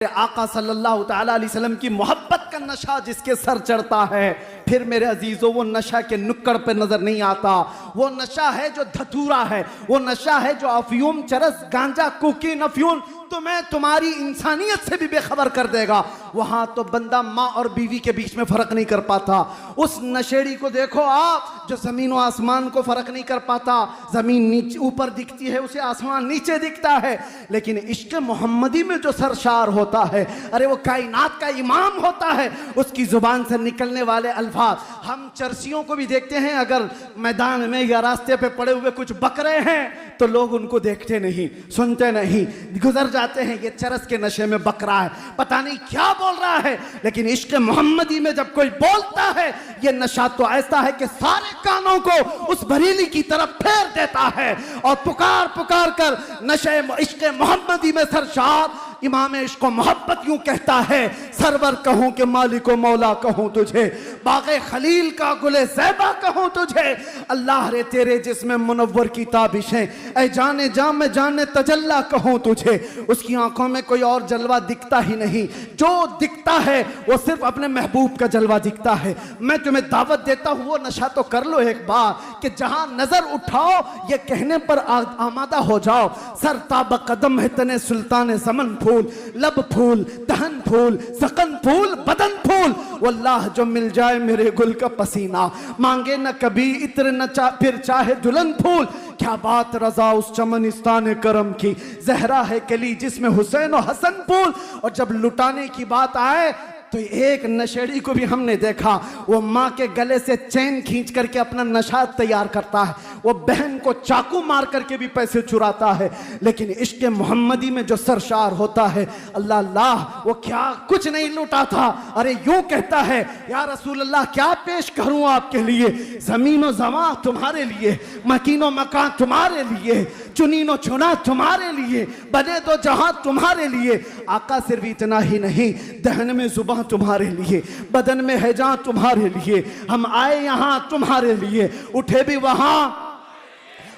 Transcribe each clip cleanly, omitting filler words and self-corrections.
आका सल्लल्लाहु ताला अलैहि वसल्लम की मोहब्बत का नशा जिसके सर चढ़ता है, फिर मेरे अजीजों वो नशा के नुक्कड़ पे नजर नहीं आता। वो नशा है जो धतूरा है, वो नशा है जो अफयूम, चरस, गांजा, कोकीन, अफयून तुम्हें तुम्हारी इंसानियत से भी बेखबर कर देगा। वहां तो बंदा माँ और बीवी के बीच में फर्क नहीं कर पाता। उस नशेड़ी को देखो आप जो जमीन और आसमान को फर्क नहीं कर पाता। जमीन नीचे ऊपर दिखती है, उसे आसमान नीचे दिखता है। लेकिन इश्क मोहम्मदी में जो सरशार होता है, अरे वो कायनात का इमाम होता है। उसकी जुबान से निकलने वाले अल्फाज, हम चरसियों को भी देखते हैं, अगर मैदान में या रास्ते पे पड़े हुए कुछ बकरे हैं तो लोग उनको देखते नहीं, सुनते नहीं, गुजर जाते हैं। ये चरस के नशे में बकरा है, पता नहीं क्या बोल रहा है। लेकिन इश्क मोहम्मदी में जब कोई बोलता है, ये नशा तो ऐसा है कि सारे कानों को उस बरेली की तरफ फेर देता है। और पुकार पुकार कर नशे इश्क मोहम्मदी में सरशार इमाम इश्क मोहब्बत यूं कहता है, सरवर कहूं कि मालिको मौला कहूं तुझे, बागे खलील का गुले ज़ैबा कहूं तुझे। अल्लाह रे तेरे जिसमें मुनव्वर की ताबिशें, ऐ जाने जा मैं जाने तजल्ला कहूं तुझे। उसकी आंखों में कोई और जलवा दिखता ही नहीं, जो दिखता है वो सिर्फ अपने महबूब का जलवा दिखता है। मैं तुम्हें दावत देता हूं, वो नशा तो कर लो एक बार कि जहां नजर उठाओ ये कहने पर आमादा हो जाओ, सर ताब कदम है तने सुल्तान समन फूल, लब फूल, दहन फूल, सकन फूल, बदन फूल। वल्लाह जो मिल जाए मेरे गुल का पसीना, मांगे न कभी इत्र न फिर चाहे दुल्हन फूल। क्या बात रजा उस चमनिस्तान करम की, जहरा है कली जिसमें हुसैन और हसन फूल। और जब लुटाने की बात आए तो एक नशेड़ी को भी हमने देखा, वो माँ के गले से चैन खींच करके अपना नशा तैयार करता है, वो बहन को चाकू मार करके भी पैसे चुराता है। लेकिन इश्क मोहम्मदी में जो सरशार होता है, अल्लाह अल्लाह, वो क्या कुछ नहीं लूटा था। अरे यूं कहता है, या रसूल अल्लाह क्या पेश करूं आपके लिए, जमीनो जमा तुम्हारे लिए, मकीनो मकान तुम्हारे लिए, चुनीनो चुना तुम्हारे लिए, बने दो जहां तुम्हारे लिए। आका सिर्फ इतना ही नहीं, दहन में जुबान तुम्हारे लिए, बदन में है जान तुम्हारे लिए। हम आए यहां तुम्हारे लिए, उठे भी वहां।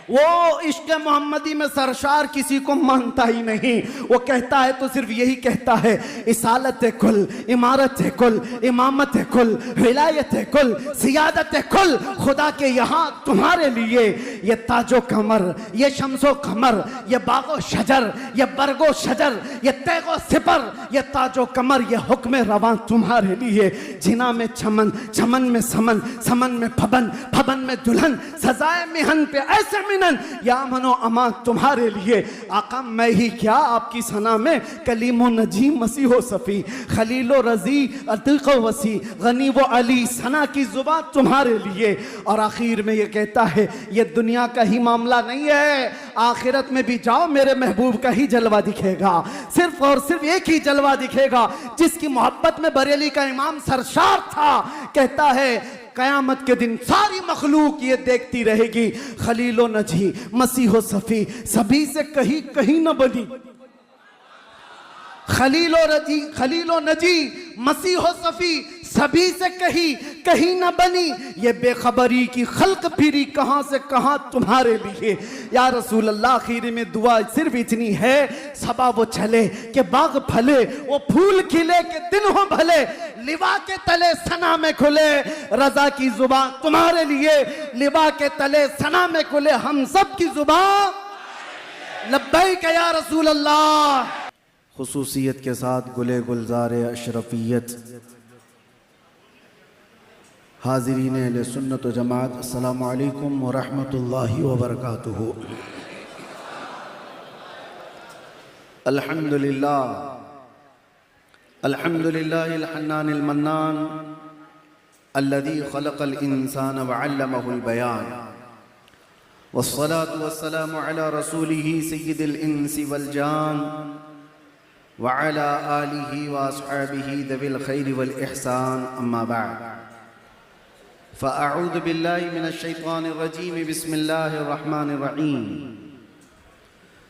वो इश्क मोहम्मदी में सरशार किसी को मानता ही नहीं। वो कहता है तो सिर्फ यही कहता है, इसालत कुल, इमारत कुल, इमामत कुल, विलायत कुल, सियादत कुल खुदा के यहाँ तुम्हारे लिए। ये ताजो कमर, ये शम्सो कमर, ये बागो शजर, ये बरगो शजर, ये तैगो सिपर, ये ताजो कमर, ये हुक्म रवां तुम्हारे लिए। जिना में चमन, चमन में समन, समन में फबन, फबन में दुल्हन, सजाए मिहन पे ऐसे या मनो अमा तुम्हारे लिए। आका मैं ही क्या आपकी सना में, कलीमो नजी मसीहो सफी, खलीलो रजी अतीको वसी, गनी वो अली, सना की जुबान तुम्हारे लिए। और आखिर में ये कहता है, ये दुनिया का ही मामला नहीं है, आखिरत में भी जाओ मेरे महबूब का ही जलवा दिखेगा। सिर्फ और सिर्फ एक ही जलवा दिखेगा जिसकी मोहब्बत में बरेली का इमाम सरशार था। कहता है कयामत के दिन सारी मखलूक ये देखती रहेगी, खलीलो नजी मसीहो सफी, सभी से कहीं कहीं न बनी। खलीलो नजी मसीहो सफी, सभी से कहीं कहीं न बनी। ये बेखबरी की खल्क फिरी कहां से कहां तुम्हारे लिए। या रसूल अल्लाह आखिर में दुआ सिर्फ इतनी है, सबा वो चले कि बाग फले, वो फूल खिले कि दिन हो भले, लिबा के तले सना में खुले, रजा की जुबान तुम्हारे लिए। लिबा के तले सना में खुले, हम सब की जुबान लब्बैक या रसूल अल्लाह। खुसूसियत के साथ गुले गुलजार अशरफियत हाज़रीन अहले सुन्नत व जमात, अस्सलामु अलैकुम व रहमतुल्लाहि व बरकातुहू। अल्हम्दुलिल्लाह, अल्हम्दुलिल्लाहिल हन्नानिल मन्नान, अल्लज़ी खलक़ल इंसान व अल्लमहुल बयान, वस्सलातु वस्सलामु अला रसूलिही सय्यिदिल इंसी वल जान, व अला आलिही व अस्हाबिही दविल खैरि वल इहसान, अम्मा बअद। फ़अऊज़ु बिल्लाहि मिनश शैतानिर रजीम, बिस्मिल्लाहिर रहमानिर रहीम।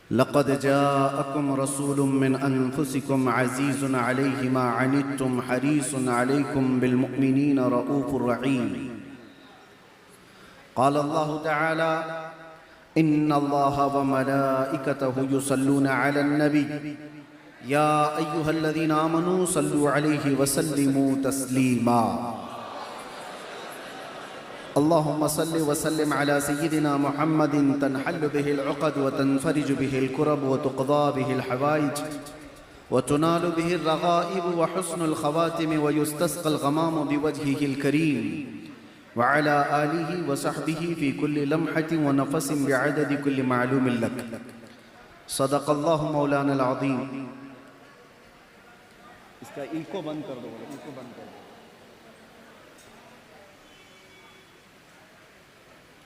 लक़द जाअकुम रसूलुम मिन अनफुसिकुम अज़ीज़ुन अलैहि मा अनित्तुम हरीसुन अलैकुम बिल मुमिनीना रऊफ़ुर रहीम। क़ाल अल्लाहु तआला, इन्नल्लाहा व मलाइकतहु युसल्लूना अलन नबी या अय्युहल्लज़ीना आमनू सल्लु अलैहि वसल्लिमू तस्लीमा। अल्लाहुम्मा सल्लि वसल्लिम अला सय्यिदिना मुहम्मदिन तनहल्लु बिहिल उक़द व तनफरिजु बिहिल कुरब व तुक़दा बिहिल हवाइज व तुनालु बिहिर रग़ाइब व हुस्नुल ख़वातिम व युस्तस्क़ल ग़माम बिवजहिहिल करीम व अला आलिहि व सहबिहि फ़ी कुल्लि लम्हतिन व नफ़सिन बिअददि कुल्लि मालूमिन लक। सदक़ल्लाहु मौलाना अल-अज़ीम। इसका इको बंद कर दो, इको बंद कर दो।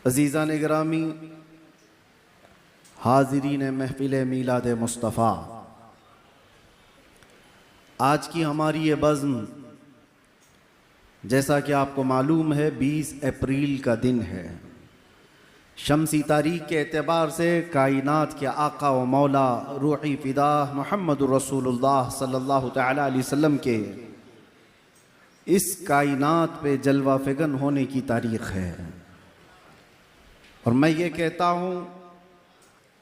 अज़ीज़ान गिरामी, हाज़िरीन महफ़िल मीलाद मुस्तफ़ा, आज की हमारी ये बज़्म जैसा कि आपको मालूम है 20 अप्रैल का दिन है। शमसी तारीख के एतबार से कायनात के आका व मौला रूही फ़िदा मुहम्मदुर रसूलुल्लाह सल्लल्लाहु तआला अलैहि वसल्लम के इस कायनात पे जलवा फ़िगन होने की तारीख़ है। और मैं ये कहता हूँ,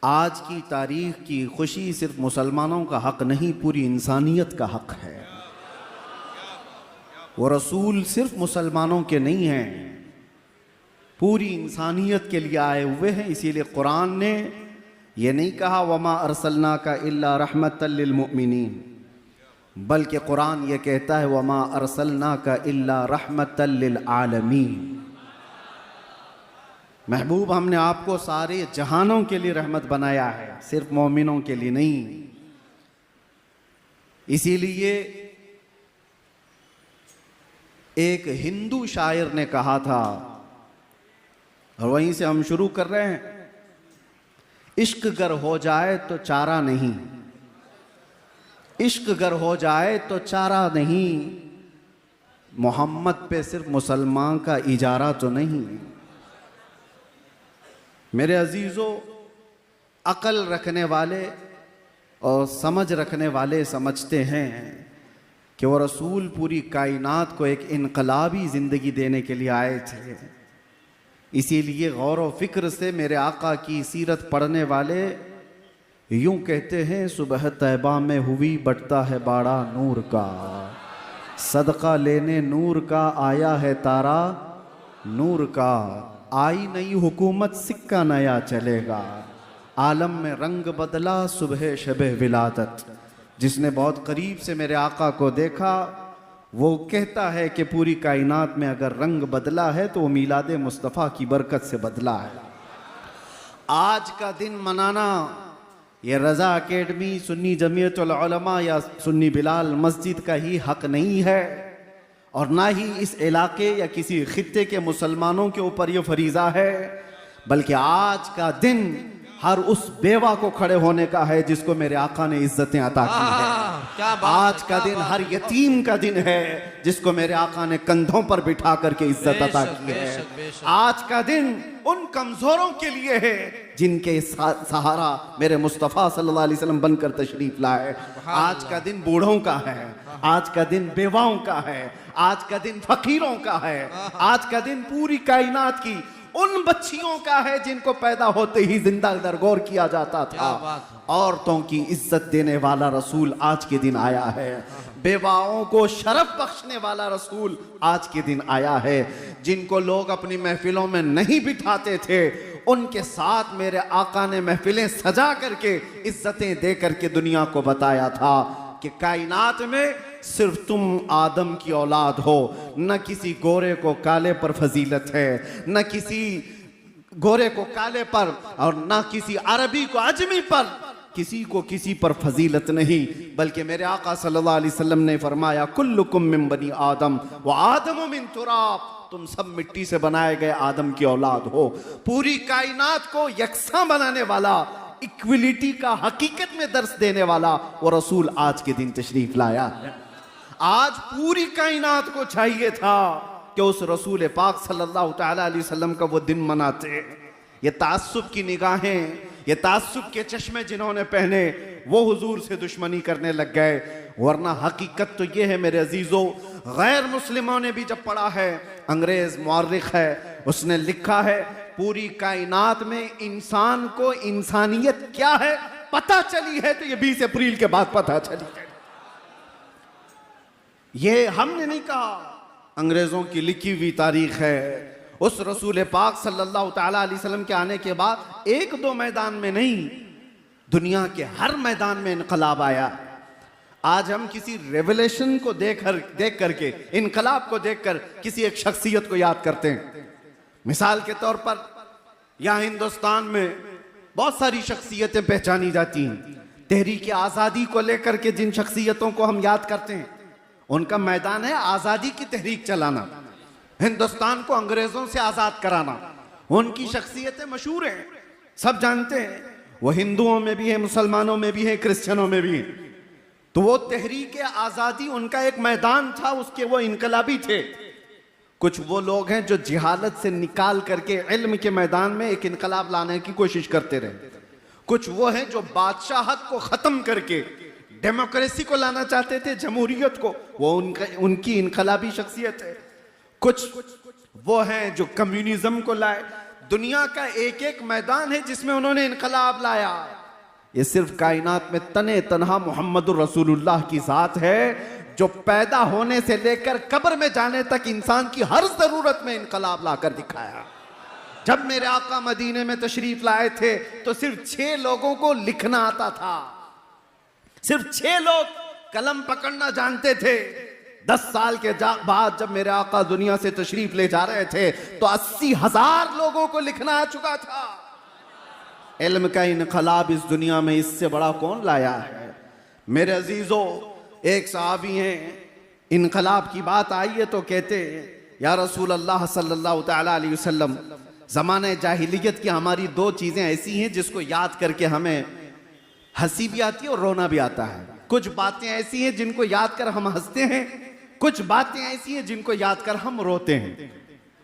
आज की तारीख़ की खुशी सिर्फ मुसलमानों का हक़ नहीं, पूरी इंसानियत का हक़ है। वो रसूल सिर्फ मुसलमानों के नहीं हैं, पूरी इंसानियत के लिए आए हुए हैं। इसीलिए कुरान ने ये नहीं कहा वमा अरसलनाका इल्ला रहमतल लिल मुमिनीन, बल्कि कुरान ये कहता है वमा अरसलनाका इल्ला रहमतल लिल आलमीन। महबूब, हमने आपको सारे जहानों के लिए रहमत बनाया है, सिर्फ मोमिनों के लिए नहीं। इसीलिए एक हिंदू शायर ने कहा था, और वहीं से हम शुरू कर रहे हैं, इश्क गर हो जाए तो चारा नहीं, इश्क गर हो जाए तो चारा नहीं, मोहम्मद पे सिर्फ मुसलमान का इजारा तो नहीं। मेरे अजीज़ों, अकल रखने वाले और समझ रखने वाले समझते हैं कि वो रसूल पूरी कायनात को एक इनकलाबी ज़िंदगी देने के लिए आए थे। इसीलिए गौर व फिक्र से मेरे आका की सीरत पढ़ने वाले यूं कहते हैं, सुबह तैबा में हुई बटता है बाड़ा नूर का, सदका लेने नूर का आया है तारा नूर का, आई नई हुकूमत सिक्का नया चलेगा, आलम में रंग बदला सुबह शबे विलादत। जिसने बहुत करीब से मेरे आका को देखा वो कहता है कि पूरी कायनात में अगर रंग बदला है तो वो मीलाद मुस्तफ़ा की बरकत से बदला है। आज का दिन मनाना ये रज़ा अकेडमी, सुन्नी जमीयतुल उलमा या सुन्नी बिलाल मस्जिद का ही हक नहीं है, और ना ही इस इलाके या किसी खित्ते के मुसलमानों के ऊपर ये फरीज़ा है, बल्कि आज का दिन हर उस बेवा को खड़े होने का है जिसको मेरे आका ने इज्जतें अता की है। आज का दिन हर यतीम का दिन है जिसको मेरे आका ने कंधों पर बिठा करके इज्जत अता की है। आज का दिन उन कमजोरों के लिए है जिनके सहारा मेरे मुस्तफ़ा सल्लल्लाहु अलैहि वसल्लम बनकर तशरीफ लाए। आज का दिन बूढ़ों का है, आज का दिन बेवाओं का है, आज का दिन फकीरों का है, आज का दिन पूरी कायनात की उन बच्चियों का है जिनको पैदा होते ही जिंदा दरगोर किया जाता था। औरतों की इज्जत देने वाला रसूल आज के दिन आया है, बेवाओं को शरफ बख्शने वाला रसूल आज के दिन आया है। जिनको लोग अपनी महफिलों में नहीं बिठाते थे उनके साथ मेरे आका ने महफिलें सजा करके इज्जतें दे करके दुनिया को बताया था कि कायनात में सिर्फ तुम आदम की औलाद हो, न किसी गोरे को काले पर फजीलत है, न किसी गोरे को काले पर और न किसी अरबी को अजमी पर, किसी को किसी पर फजीलत नहीं, बल्कि मेरे आका सल्लल्लाहु अलैहि वसल्लम ने फरमाया कुल्लुकुम मिन बनी आदम व आदम मिन तुराब, तुम सब मिट्टी से बनाए गए आदम की औलाद हो। पूरी कायनात को यकसा बनाने वाला, इक्विलिटी का हकीकत में दर्स देने वाला वो रसूल आज के दिन तशरीफ लाया है। आज पूरी कायनात को चाहिए था कि उस रसूल पाक सल्लल्लाहु तआला अलैहि वसल्लम का वो दिन मनाते। ये तासुब की निगाहें, ये तासुब के चश्मे जिन्होंने पहने वो हुजूर से दुश्मनी करने लग गए, वरना हकीकत तो ये है मेरे अजीजों, गैर मुस्लिमों ने भी जब पढ़ा है, अंग्रेज मुअर्रिख है उसने लिखा है पूरी कायनात में इंसान को इंसानियत क्या है पता चली है तो ये 20 अप्रैल के बाद पता चली है। ये हमने नहीं कहा, अंग्रेजों की लिखी हुई तारीख है। उस रसूल पाक सल्लल्लाहु ताला अलैहि वसल्लम के आने के बाद एक दो मैदान में नहीं, दुनिया के हर मैदान में इनकलाब आया। आज हम किसी रेवोल्यूशन को देख करके, इनकलाब को देखकर किसी एक शख्सियत को याद करते हैं। मिसाल के तौर पर यहाँ हिंदुस्तान में बहुत सारी शख्सियतें पहचानी जाती हैं। तहरीक आज़ादी को लेकर के जिन शख्सियतों को हम याद करते हैं, उनका मैदान है आज़ादी की तहरीक चलाना, हिंदुस्तान को अंग्रेजों से आज़ाद कराना। उनकी शख्सियतें मशहूर हैं, सब जानते हैं। वो हिंदुओं में भी है, मुसलमानों में भी है, क्रिश्चियनों में भी है। तो वो तहरीक आज़ादी उनका एक मैदान था, उसके वो इनकलाबी थे। कुछ वो लोग हैं जो जिहालत से निकाल करके इल्म के मैदान में एक इनकलाब लाने की कोशिश करते रहे। कुछ वो हैं जो बादशाहत को ख़त्म करके डेमोक्रेसी को लाना चाहते थे, जमहूरियत को, वो उनकी इनकलाबी शख्सियत है। कुछ वो हैं जो कम्युनिज्म को लाए। दुनिया का एक एक मैदान है जिसमें उन्होंने इनकलाब लाया। ये सिर्फ कायनात में तने तनहा मोहम्मदुर रसूलुल्लाह की जात है जो पैदा होने से लेकर कब्र में जाने तक इंसान की हर जरूरत में इनकलाब लाकर दिखाया। जब मेरे आका मदीने में तशरीफ लाए थे तो सिर्फ 6 लोगों को लिखना आता था, सिर्फ 6 लोग कलम पकड़ना जानते थे। 10 साल के बाद जब मेरे आका दुनिया से तशरीफ ले जा रहे थे तो 80,000 लोगों को लिखना आ चुका था। इल्म का इनकलाब इस दुनिया में इससे बड़ा कौन लाया है? मेरे अजीजों, एक सहाबी हैं, इनकलाब की बात आई है तो कहते हैं, या रसूल अल्लाह सल्लल्लाहु ताला अलैहि वसल्लम, ज़माने जाहिलियत की हमारी 2 चीज़ें ऐसी हैं जिसको याद करके हमें हंसी भी आती है और रोना भी आता है। कुछ बातें ऐसी हैं जिनको याद कर हम हंसते हैं, कुछ बातें ऐसी हैं जिनको याद कर हम रोते हैं।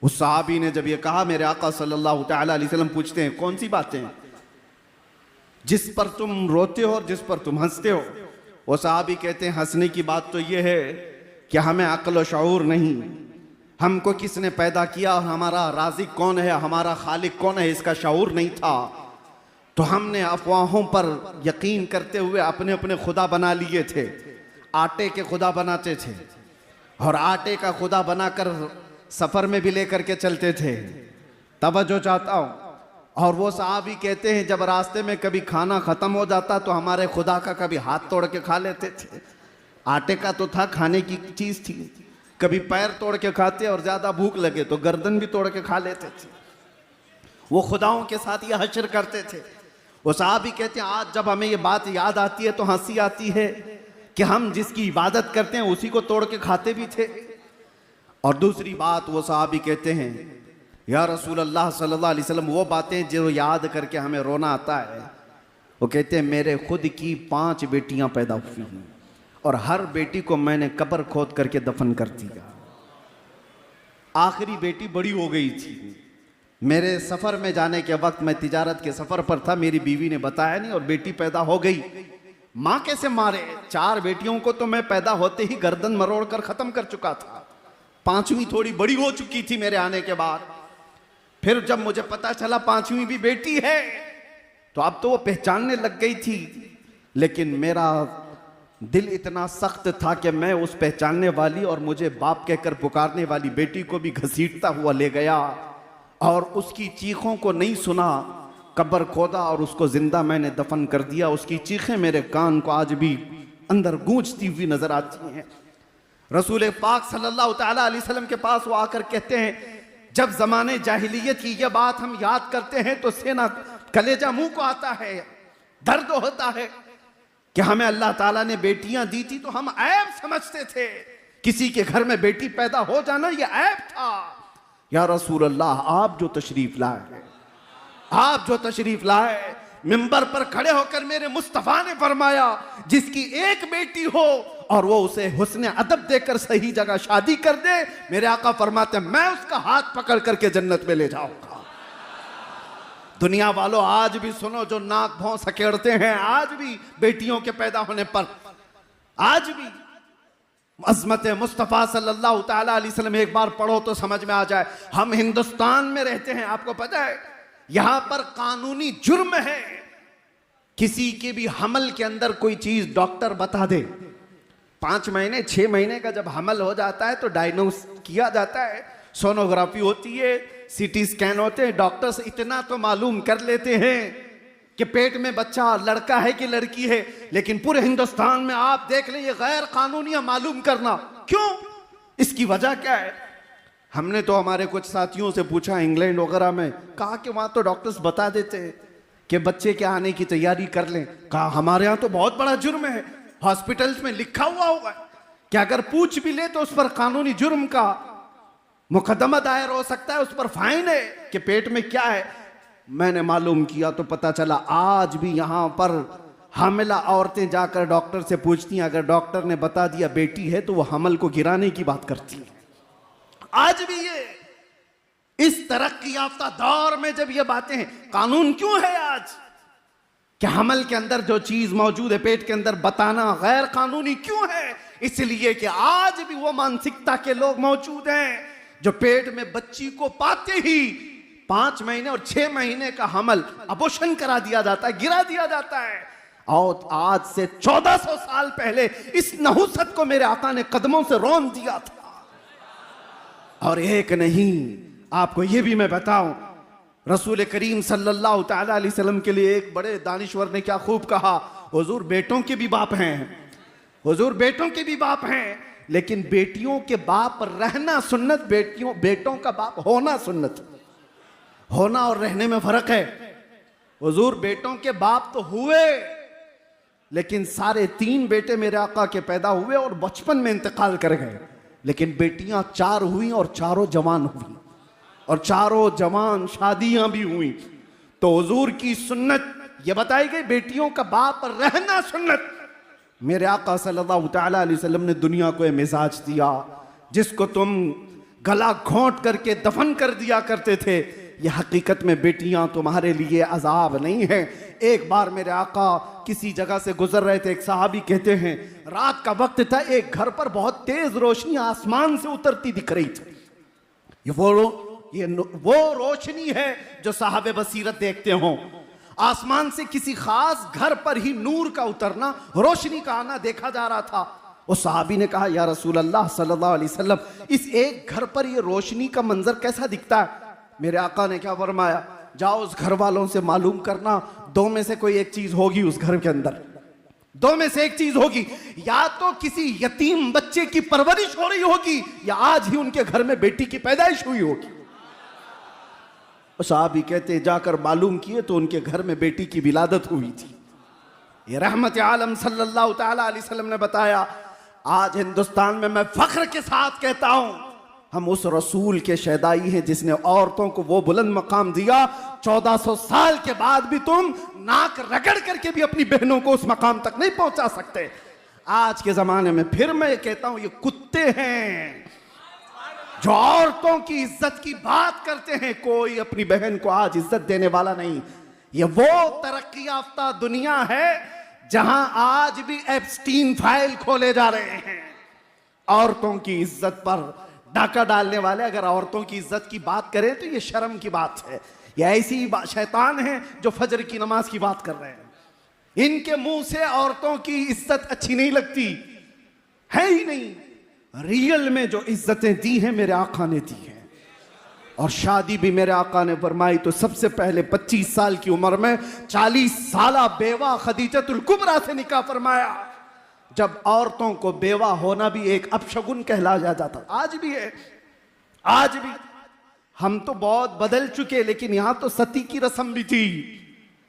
उस सहाबी ने जब ये कहा, मेरे आका सल्लल्लाहु ताला अलैहि वसल्लम पूछते हैं, कौन सी बातें जिस पर तुम रोते हो और जिस पर तुम हंसते हो? वो सहाबी कहते हैं, हंसने की बात तो ये है कि हमें अक्ल और शऊर नहीं, हमको किसने पैदा किया और हमारा राज़िक कौन है, हमारा खालिक कौन है, इसका शऊर नहीं था। तो हमने अफवाहों पर यकीन करते हुए अपने अपने खुदा बना लिए थे। आटे के खुदा बनाते थे और आटे का खुदा बनाकर सफ़र में भी लेकर के चलते थे। तवज्जो चाहता हूँ। और वो सहाबी कहते हैं, जब रास्ते में कभी खाना ख़त्म हो जाता तो हमारे खुदा का कभी हाथ तोड़ के खा लेते थे। आटे का तो था, खाने की चीज़ थी। कभी पैर तोड़ के खाते और ज़्यादा भूख लगे तो गर्दन भी तोड़ के खा लेते थे। वो खुदाओं के साथ ये हश्र करते थे। वो सहाबी कहते हैं, आज जब हमें ये बात याद आती है तो हंसी आती है कि हम जिसकी इबादत करते हैं उसी को तोड़ के खाते भी थे। और दूसरी बात, वो सहाबी कहते हैं, या रसूल अल्लाह सल्लल्लाहु अलैहि वसल्लम, वो बातें जो याद करके हमें रोना आता है। वो कहते हैं, मेरे खुद की 5 बेटियां पैदा हुई हैं और हर बेटी को मैंने कब्र खोद करके दफन कर दिया। आखिरी बेटी बड़ी हो गई थी। मेरे सफ़र में जाने के वक्त, मैं तिजारत के सफ़र पर था, मेरी बीवी ने बताया नहीं और बेटी पैदा हो गई। माँ कैसे मारे? 4 बेटियों को तो मैं पैदा होते ही गर्दन मरोड़ कर ख़त्म कर चुका था। 5वीं थोड़ी बड़ी हो चुकी थी मेरे आने के बाद। फिर जब मुझे पता चला 5वीं भी बेटी है तो अब तो वो पहचानने लग गई थी। लेकिन मेरा दिल इतना सख्त था कि मैं उस पहचानने वाली और मुझे बाप कहकर पुकारने वाली बेटी को भी घसीटता हुआ ले गया और उसकी चीखों को नहीं सुना, कब्र खोदा और उसको जिंदा मैंने दफन कर दिया। उसकी चीखें मेरे कान को आज भी अंदर गूंजती हुई नजर आती हैं। रसूल पाक सल्लल्लाहु ताला अलैहि वसल्लम के पास वो आकर कहते हैं, जब ज़माने जाहिलियत की यह बात हम याद करते हैं तो सेना कलेजा मुंह को आता है, दर्द होता है कि हमें अल्लाह ताला ने बेटियां दी थी तो हम ऐब समझते थे। किसी के घर में बेटी पैदा हो जाना यह ऐब था। या रसूल अल्लाह, आप जो तशरीफ लाए, आप जो तशरीफ लाए, मिंबर पर खड़े होकर मेरे मुस्तफ़ा ने फरमाया, जिसकी एक बेटी हो और वो उसे हुस्न अदब देकर सही जगह शादी कर दे, मेरे आका फरमाते मैं उसका हाथ पकड़ करके जन्नत में ले जाऊंगा। दुनिया वालों, आज भी सुनो, जो नाक भौं सकेड़ते हैं, आज भी बेटियों के पैदा होने पर, आज भी अज़मत मुस्तफ़ा सल्लल्लाहु ताला अलैहि वसल्लम एक बार पढ़ो तो समझ में आ जाए। हम हिंदुस्तान में रहते हैं, आपको पता है यहां पर कानूनी जुर्म है किसी के भी हमल के अंदर कोई चीज डॉक्टर बता दे, 5 महीने 6 महीने का जब हमल हो जाता है तो डायग्नोस किया जाता है, सोनोग्राफी होती है, सीटी स्कैन होते हैं, डॉक्टर्स इतना तो मालूम कर लेते हैं कि पेट में बच्चा लड़का है कि लड़की है। लेकिन पूरे हिंदुस्तान में आप देख लें ये गैर कानूनी मालूम करना, क्यों? इसकी वजह क्या है? हमने तो हमारे कुछ साथियों से पूछा इंग्लैंड वगैरह में, कहा कि वहां तो डॉक्टर्स बता देते हैं कि बच्चे के आने की तैयारी कर लें। कहा हमारे यहाँ तो बहुत बड़ा जुर्म है, हॉस्पिटल्स में लिखा हुआ होगा कि अगर पूछ भी ले तो उस पर कानूनी जुर्म का मुकदमा दायर हो सकता है, उस पर फाइन है कि पेट में क्या है। मैंने मालूम किया तो पता चला आज भी यहां पर हामिला औरतें जाकर डॉक्टर से पूछती हैं, अगर डॉक्टर ने बता दिया बेटी है तो वो हमल को गिराने की बात करती है। आज भी ये इस तरक्की याफ्ता दौर में जब ये बातें हैं, कानून क्यों है आज कि हमल के अंदर जो चीज मौजूद है पेट के अंदर बताना गैर कानूनी क्यों है? इसलिए कि आज भी वो मानसिकता के लोग मौजूद हैं जो पेट में बच्ची को पाते ही 5 महीने और 6 महीने का हमल अबॉर्शन करा दिया जाता है, गिरा दिया जाता है। और आज से 1400 साल पहले इस नहुसत को मेरे आका ने कदमों से रौन दिया था। और एक नहीं, आपको यह भी मैं बताऊं, रसूल करीम सल्लल्लाहु तआला अलैहि वसल्लम के लिए एक बड़े दानिश्वर ने क्या खूब कहा, हुजूर बेटों के भी बाप हैं, हुजूर बेटों के भी बाप हैं, लेकिन बेटियों के बाप रहना सुन्नत, बेटों का बाप होना सुन्नत। होना और रहने में फर्क है। हुजूर बेटों के बाप तो हुए, लेकिन सारे 3 बेटे मेरे आका के पैदा हुए और बचपन में इंतकाल कर गए, लेकिन बेटियां 4 हुई और चारों जवान हुई और चारों जवान शादियां भी हुई। तो हुजूर की सुन्नत यह बताई गई, बेटियों का बाप रहना सुन्नत। मेरे आका सल्लल्लाहु तआला अलैहि वसल्लम ने दुनिया को यह मिजाज दिया जिसको तुम गला घोंट करके दफन कर दिया करते थे, यह हकीकत में बेटियां तुम्हारे लिए अजाब नहीं है। एक बार मेरे आका किसी जगह से गुजर रहे थे, एक सहाबी कहते हैं रात का वक्त था, एक घर पर बहुत तेज रोशनी आसमान से उतरती दिख रही थी। वो रोशनी है जो साहब बसीरत देखते हो। आसमान से किसी खास घर पर ही नूर का उतरना, रोशनी का आना देखा जा रहा था। उस सहाबी ने कहा या रसूल अल्लाह सल्लल्लाहु अलैहि वसल्लम, इस एक घर पर ये रोशनी का मंजर कैसा दिखता है? मेरे आका ने क्या फरमाया, जाओ उस घर वालों से मालूम करना, 2 में से कोई एक चीज होगी उस घर के अंदर, 2 में से एक चीज होगी, या तो किसी यतीम बच्चे की परवरिश हो रही होगी या आज ही उनके घर में बेटी की पैदाइश हुई होगी। साहबी कहते जाकर मालूम किए तो उनके घर में बेटी की विलादत हुई थी। ये रहमत आलम सल्लल्लाहु तआला अलैहि वसल्लम ने बताया। आज हिंदुस्तान में मैं फख्र के साथ कहता हूं, हम उस रसूल के शहदाई हैं जिसने औरतों को वो बुलंद मकाम दिया। 1400 साल के बाद भी तुम नाक रगड़ करके भी अपनी बहनों को उस मकाम तक नहीं पहुंचा सकते। आज के जमाने में फिर मैं कहता हूं, ये कुत्ते हैं जो औरतों की इज्जत की बात करते हैं। कोई अपनी बहन को आज इज्जत देने वाला नहीं। ये वो तरक्की याफ्ता दुनिया है जहां आज भी एप्स्टीन फाइल खोले जा रहे हैं। औरतों की इज्जत पर डाका डालने वाले अगर औरतों की इज्जत की बात करें तो ये शर्म की बात है। ये ऐसी शैतान है जो फजर की नमाज की बात कर रहे हैं। इनके मुंह से औरतों की इज्जत अच्छी नहीं लगती है ही नहीं। रियल में जो इज्जतें दी हैं मेरे आका ने दी हैं, और शादी भी मेरे आका ने फरमाई तो सबसे पहले 25 साल की उम्र में 40 साला बेवा खदीजतुल कुबरा से निकाह फरमाया, जब औरतों को बेवा होना भी एक अपशगुन कहलाया जाता। आज भी है, आज भी। हम तो बहुत बदल चुके, लेकिन यहां तो सती की रस्म भी थी।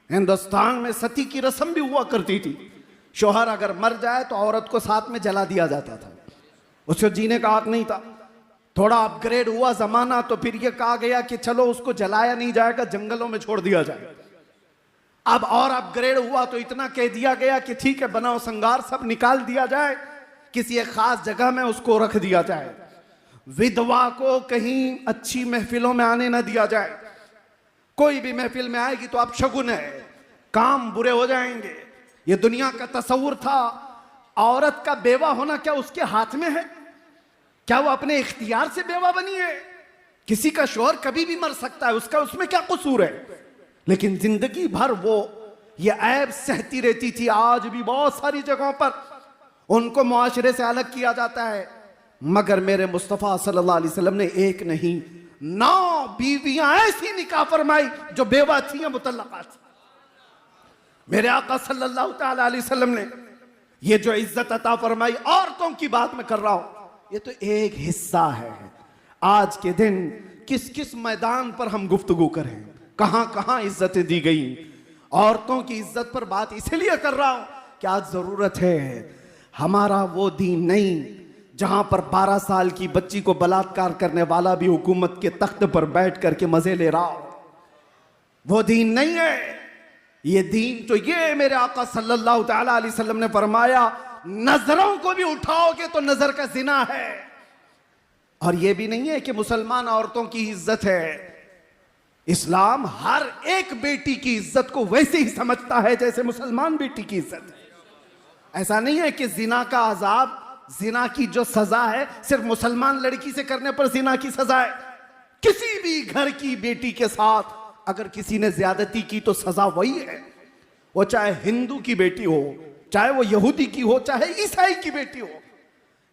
हिंदुस्तान में सती की रस्म भी हुआ करती थी। शोहर अगर मर जाए तो औरत को साथ में जला दिया जाता था, उसको जीने का हक नहीं था। थोड़ा अपग्रेड हुआ जमाना तो फिर यह कहा गया कि चलो उसको जलाया नहीं जाएगा, जंगलों में छोड़ दिया जाए। अब और अपग्रेड हुआ तो इतना कह दिया गया कि ठीक है बनाओ संगार, सब निकाल दिया जाए, किसी एक खास जगह में उसको रख दिया जाए। विधवा को कहीं अच्छी महफिलों में आने ना दिया जाए। कोई भी महफिल में आएगी तो अपशगुन है, काम बुरे हो जाएंगे। ये दुनिया का तस्वुर था। औरत का बेवा होना क्या उसके हाथ में है? क्या वो अपने इख्तियार से बेवा बनी है? किसी का शौहर कभी भी मर सकता है, उसका उसमें क्या कसूर है? लेकिन जिंदगी भर वो ये ऐब सहती रहती थी। आज भी बहुत सारी जगहों पर उनको मुआशरे से अलग किया जाता है, मगर मेरे मुस्तफ़ा सल्लल्लाहु अलैहि वसल्लम ने एक नहीं 9 बीवियां ऐसी निकाह फरमाई जो बेवा थी, मुतल्लका थी। मेरे आका सल्लल्लाहु ताला अलैहि वसल्लम ने ये जो इज्जत अता फरमाई, औरतों की बात मैं कर रहा हूं, ये तो एक हिस्सा है। आज के दिन किस किस मैदान पर हम गुफ्तगू करें, कहां कहां इज्जतें दी गई। औरतों की इज्जत पर बात इसलिए कर रहा हूं कि आज जरूरत है हमारा वो दीन नहीं जहां पर 12 साल की बच्ची को बलात्कार करने वाला भी हुकूमत के तख्त पर बैठ करके मजे ले रहा हो। वो दीन नहीं है ये दीन। तो ये मेरे आका सल्लल्लाहु ताला अलैहि वसल्लम ने फरमाया, नजरों को भी उठाओगे तो नजर का जिना है। और ये भी नहीं है कि मुसलमान औरतों की इज्जत है। इस्लाम हर एक बेटी की इज्जत को वैसे ही समझता है जैसे मुसलमान बेटी की इज्जत है। ऐसा नहीं है कि जिना का अजाब, जिना की जो सजा है सिर्फ मुसलमान लड़की से करने पर जिना की सजा है। किसी भी घर की बेटी के साथ अगर किसी ने ज्यादती की तो सजा वही है। वो चाहे हिंदू की बेटी हो, चाहे वो यहूदी की हो, चाहे ईसाई की बेटी हो।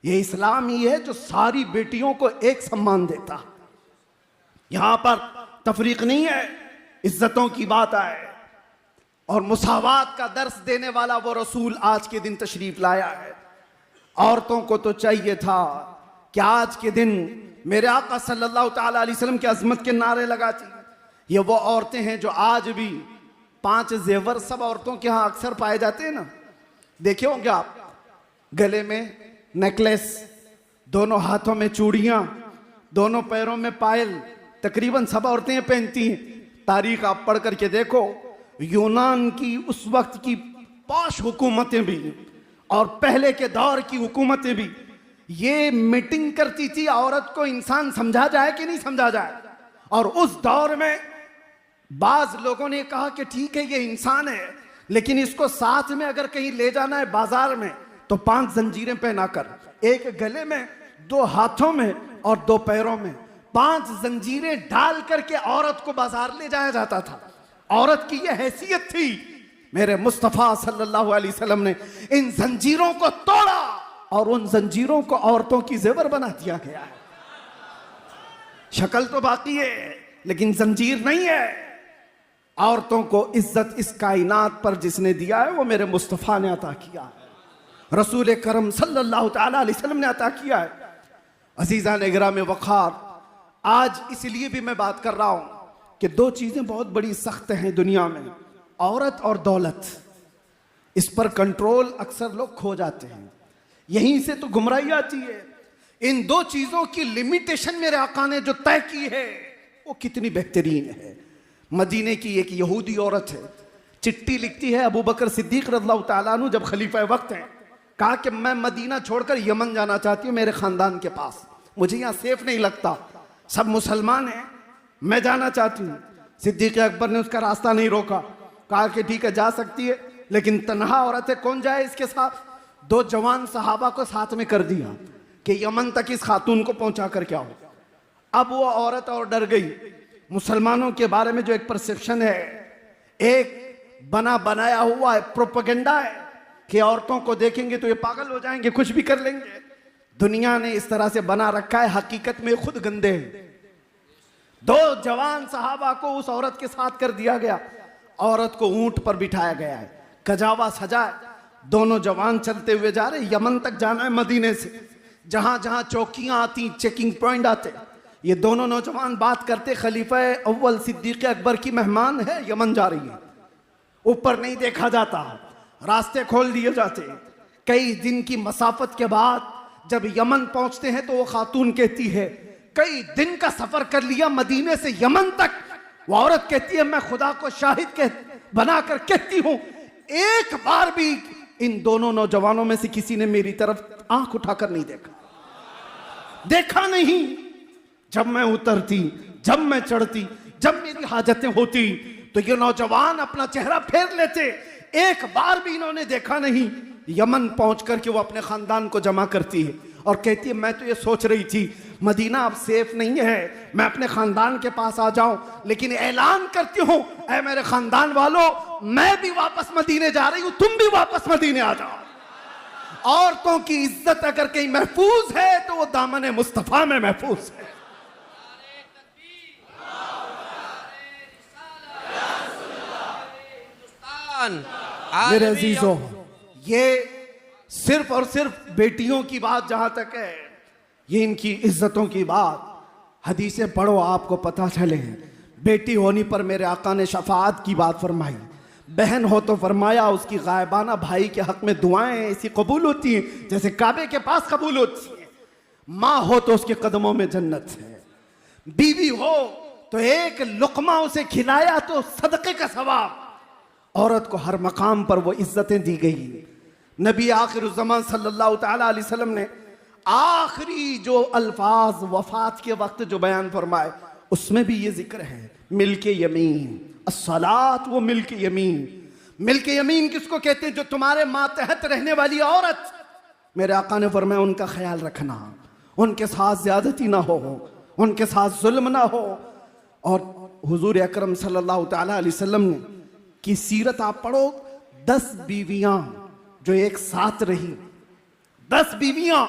ये इस्लाम ही है जो सारी बेटियों को एक सम्मान देता। यहां पर तफरीक नहीं है, इज्जतों की बात आए और मुसावात का दर्स देने वाला वो रसूल आज के दिन तशरीफ लाया है। औरतों को तो चाहिए था कि आज के दिन मेरे आका सल्लल्लाहु ताला अलैहि वसल्लम की अजमत के नारे लगाती। ये वो औरतें हैं जो आज भी 5 जेवर सब औरतों के यहाँ अक्सर पाए जाते हैं ना, देखे होंगे आप, गले में नेकलेस, दोनों हाथों में चूड़ियां, दोनों पैरों में पायल, तकरीबन सब औरतें पहनती हैं। तारीख आप पढ़ करके देखो, यूनान की उस वक्त की पॉश हुकूमतें भी और पहले के दौर की हुकूमतें भी ये मीटिंग करती थी औरत को इंसान समझा जाए कि नहीं समझा जाए। और उस दौर में बाज लोगों ने कहा कि ठीक है ये इंसान है, लेकिन इसको साथ में अगर कहीं ले जाना है बाजार में तो 5 जंजीरें पहनाकर, एक गले में, 2 हाथों में और 2 पैरों में 5 जंजीरें डाल करके औरत को बाजार ले जाया जाता था। औरत की यह हैसियत थी। मेरे मुस्तफ़ा सल्लल्लाहु अलैहि वसल्लम ने इन जंजीरों को तोड़ा और उन जंजीरों को औरतों की जेवर बना दिया गया है। शक्ल तो बाकी है लेकिन जंजीर नहीं है। औरतों को इज्जत इस कायनात पर जिसने दिया है वो मेरे मुस्तफ़ा ने अता किया है, रसूल करम सल्लल्लाहु ताला अलैहि वसल्लम ने अता किया है। अजीज़ा निगराम वक़ार, आज इसलिए भी मैं बात कर रहा हूं कि 2 चीजें बहुत बड़ी सख्त हैं दुनिया में, औरत और दौलत। इस पर कंट्रोल अक्सर लोग खो जाते हैं, यहीं से तो गुमराही आती है। इन 2 चीजों की लिमिटेशन मेरे आका ने जो तय की है वो कितनी बेहतरीन है। मदीने की एक यहूदी औरत है, चिट्ठी लिखती है अबू बकर सिद्दीक रज़ियल्लाहु ताला अन्हु जब खलीफा वक्त हैं, कहा कि मैं मदीना छोड़कर यमन जाना चाहती हूँ मेरे खानदान के पास, मुझे यहाँ सेफ नहीं लगता, सब मुसलमान हैं, मैं जाना चाहती हूँ। सिद्दीक अकबर ने उसका रास्ता नहीं रोका, कहा कि ठीक है जा सकती है, लेकिन तन्हा औरत है, कौन जाए इसके साथ। 2 जवान सहाबा को साथ में कर दिया कि यमन तक इस खातून को पहुंचा कर क्या हो। अब वो औरत और डर गई। मुसलमानों के बारे में जो एक परसेप्शन है, एक बना बनाया हुआ है, प्रोपेगेंडा है कि औरतों को देखेंगे तो ये पागल हो जाएंगे, कुछ भी कर लेंगे। दुनिया ने इस तरह से बना रखा है, हकीकत में खुद गंदे हैं। 2 जवान सहाबा को उस औरत के साथ कर दिया गया। औरत को ऊंट पर बिठाया गया है, कजावा सजा है, दोनों जवान चलते हुए जा रहे। यमन तक जाना है मदीने से, जहां जहां चौकियां आती, चेकिंग पॉइंट आते, ये दोनों नौजवान बात करते, खलीफा अव्वल सिद्दीक अकबर की मेहमान है, यमन जा रही है, ऊपर नहीं देखा जाता, रास्ते खोल दिए जाते। कई दिन की मसाफत के बाद जब यमन पहुंचते हैं तो वो खातून कहती है कई दिन का सफर कर लिया मदीने से यमन तक। वो औरत कहती है मैं खुदा को शाहिद बनाकर कहती हूं, एक बार भी इन दोनों नौजवानों में से किसी ने मेरी तरफ आंख उठाकर नहीं देखा नहीं। जब मैं उतरती, जब मैं चढ़ती, जब मेरी हाजतें होती तो ये नौजवान अपना चेहरा फेर लेते, एक बार भी इन्होंने देखा नहीं। यमन पहुंच करके वो अपने खानदान को जमा करती है और कहती है मैं तो ये सोच रही थी मदीना अब सेफ नहीं है, मैं अपने खानदान के पास आ जाऊं, लेकिन ऐलान करती हूं ऐ मेरे खानदान वालों, मैं भी वापस मदीने जा रही हूं, तुम भी वापस मदीने आ जाओ। औरतों की इज्जत अगर कहीं महफूज है तो वो दामन मुस्तफा में महफूज है। मेरे अजीजों, ये सिर्फ और सिर्फ बेटियों की बात जहां तक है, ये इनकी इज्जतों की बात, हदीसें पढ़ो आपको पता चले। बेटी होने पर मेरे आका ने शफाअत की बात फरमाई, बहन हो तो फरमाया उसकी गायबाना भाई के हक में दुआएं ऐसी कबूल होती हैं जैसे काबे के पास कबूल होती हैं। माँ हो तो उसके कदमों में जन्नत है। बीवी हो तो एक लुकमा उसे खिलाया तो सदक़े का सवाब। औरत को हर मकाम पर वो इज्जतें दी गई। नबी आखिरुज़्ज़मान सल्लल्लाहु तआला अलैहि वसल्लम ने आखिरी जो अल्फाज वफात के वक्त जो बयान फरमाए उसमें भी ये जिक्र है, मिल्के यमीन अस्सलात, वो मिल्के यमीन। मिल्के यमीन किसको कहते हैं? जो तुम्हारे मातहत रहने वाली औरत। मेरे आका ने फरमाया उनका ख्याल रखना, उनके साथ ज्यादती ना हो, उनके साथ जुल्म ना हो। और हुजूर अकरम सल्लल्लाहु तआला अलैहि वसल्लम की सीरत आप पढ़ो, 10 बीवियां जो एक साथ रही, 10 बीवियां,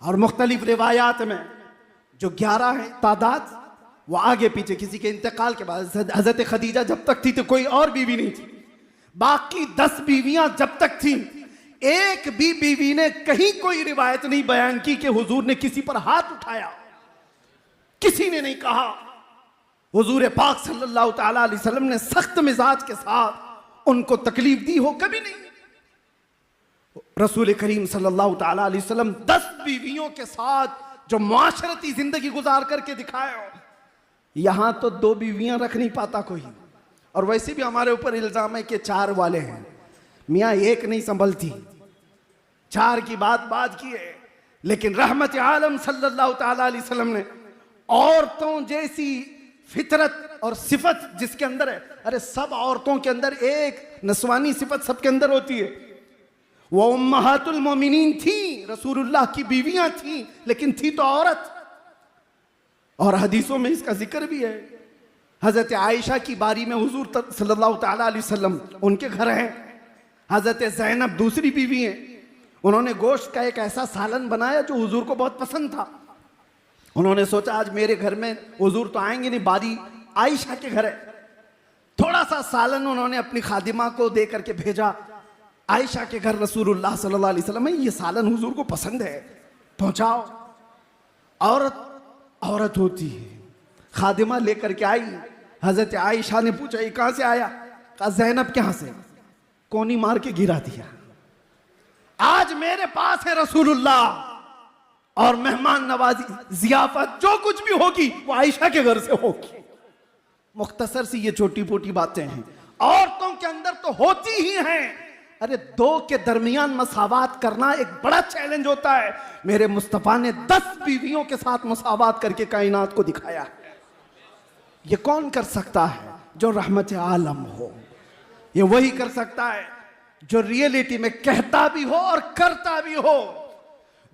और मुख्तलिफ रिवायात में जो 11 है तादाद, वो आगे पीछे किसी के इंतकाल के बाद, हजरत खदीजा जब तक थी तो कोई और बीवी नहीं थी, बाकी 10 बीवियां जब तक थी, एक भी बीवी ने कहीं कोई रिवायत नहीं बयान की कि हुजूर ने किसी पर हाथ उठाया। किसी ने नहीं कहा। हुजूर पाक सल्लल्लाहु तआला अलैहि वसल्लम ने सख्त मिजाज के साथ उनको तकलीफ दी हो? कभी नहीं। रसूल करीम सल्लल्लाहु तआला अलैहि वसल्लम 10 बीवियों के साथ जो मुआशरती जिंदगी गुजार करके दिखाए हो। यहां तो 2 बीवियां रख नहीं पाता कोई, और वैसे भी हमारे ऊपर इल्जाम है कि 4 वाले हैं। मियाँ एक नहीं संभलती, 4 की बात की है। लेकिन रहमत आलम सल्लल्लाहु तआला अलैहि वसल्लम ने औरतों जैसी फितरत और सिफत जिसके अंदर है, अरे सब औरतों के अंदर एक नस्वानी सिफत सबके अंदर होती है। वो उम्महातुल मोमिनीन थी, रसूलुल्लाह की बीवियां थी, लेकिन थी तो औरत। और हदीसों में इसका जिक्र भी है। हजरत आयशा की बारी में हुजूर सल्लल्लाहु तआला अलैहि वसल्लम उनके घर हैं। हजरत ज़ैनब दूसरी बीवी हैं। उन्होंने गोश्त का एक ऐसा सालन बनाया जो हुजूर को बहुत पसंद था। उन्होंने सोचा आज मेरे घर में हुजूर तो आएंगे नहीं, बारी आयशा के घर है। थोड़ा सा सालन उन्होंने अपनी खादिमा को दे करके भेजा, आयशा के घर रसूलुल्लाह सल्लल्लाहु अलैहि वसल्लम है, ये सालन हुजूर को पसंद है, पहुंचाओ। औरत होती है, खादिमा लेकर के आई। हजरत आयशा ने पूछा ये कहां से आया? कहा ज़ैनब के यहां से, कोनी मार के गिरा दिया। आज मेरे पास है रसूलुल्लाह, और मेहमान नवाजी जियाफत जो कुछ भी होगी वो आयशा के घर से होगी। मुख्तसर सी ये छोटी मोटी बातें हैं, औरतों के अंदर तो होती ही हैं। अरे 2 के दरमियान मसावात करना एक बड़ा चैलेंज होता है। मेरे मुस्तफा ने 10 बीवियों के साथ मसावात करके कायनात को दिखाया है। ये कौन कर सकता है? जो रहमत आलम हो। ये वही कर सकता है जो रियलिटी में कहता भी हो और करता भी हो।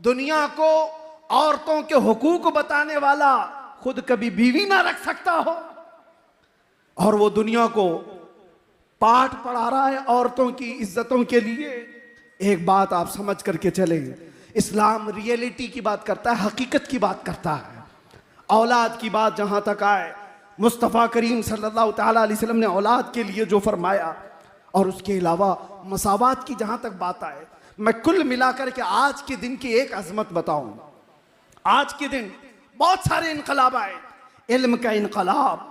दुनिया को औरतों के हुकूक बताने वाला खुद कभी बीवी ना रख सकता हो, और वो दुनिया को पाठ पढ़ा रहा है औरतों की इज्जतों के लिए। एक बात आप समझ करके चले, इस्लाम रियलिटी की बात करता है, हकीकत की बात करता है। औलाद की बात जहां तक आए, मुस्तफ़ा करीम सल्लल्लाहु तआला अलैहि वसल्लम ने औलाद के लिए जो फरमाया, और उसके अलावा मसावात की जहां तक बात आए, मैं कुल मिलाकर के आज के दिन की एक अजमत बताऊं। आज के दिन बहुत सारे इनकलाब आए। इल्म का इनकलाब,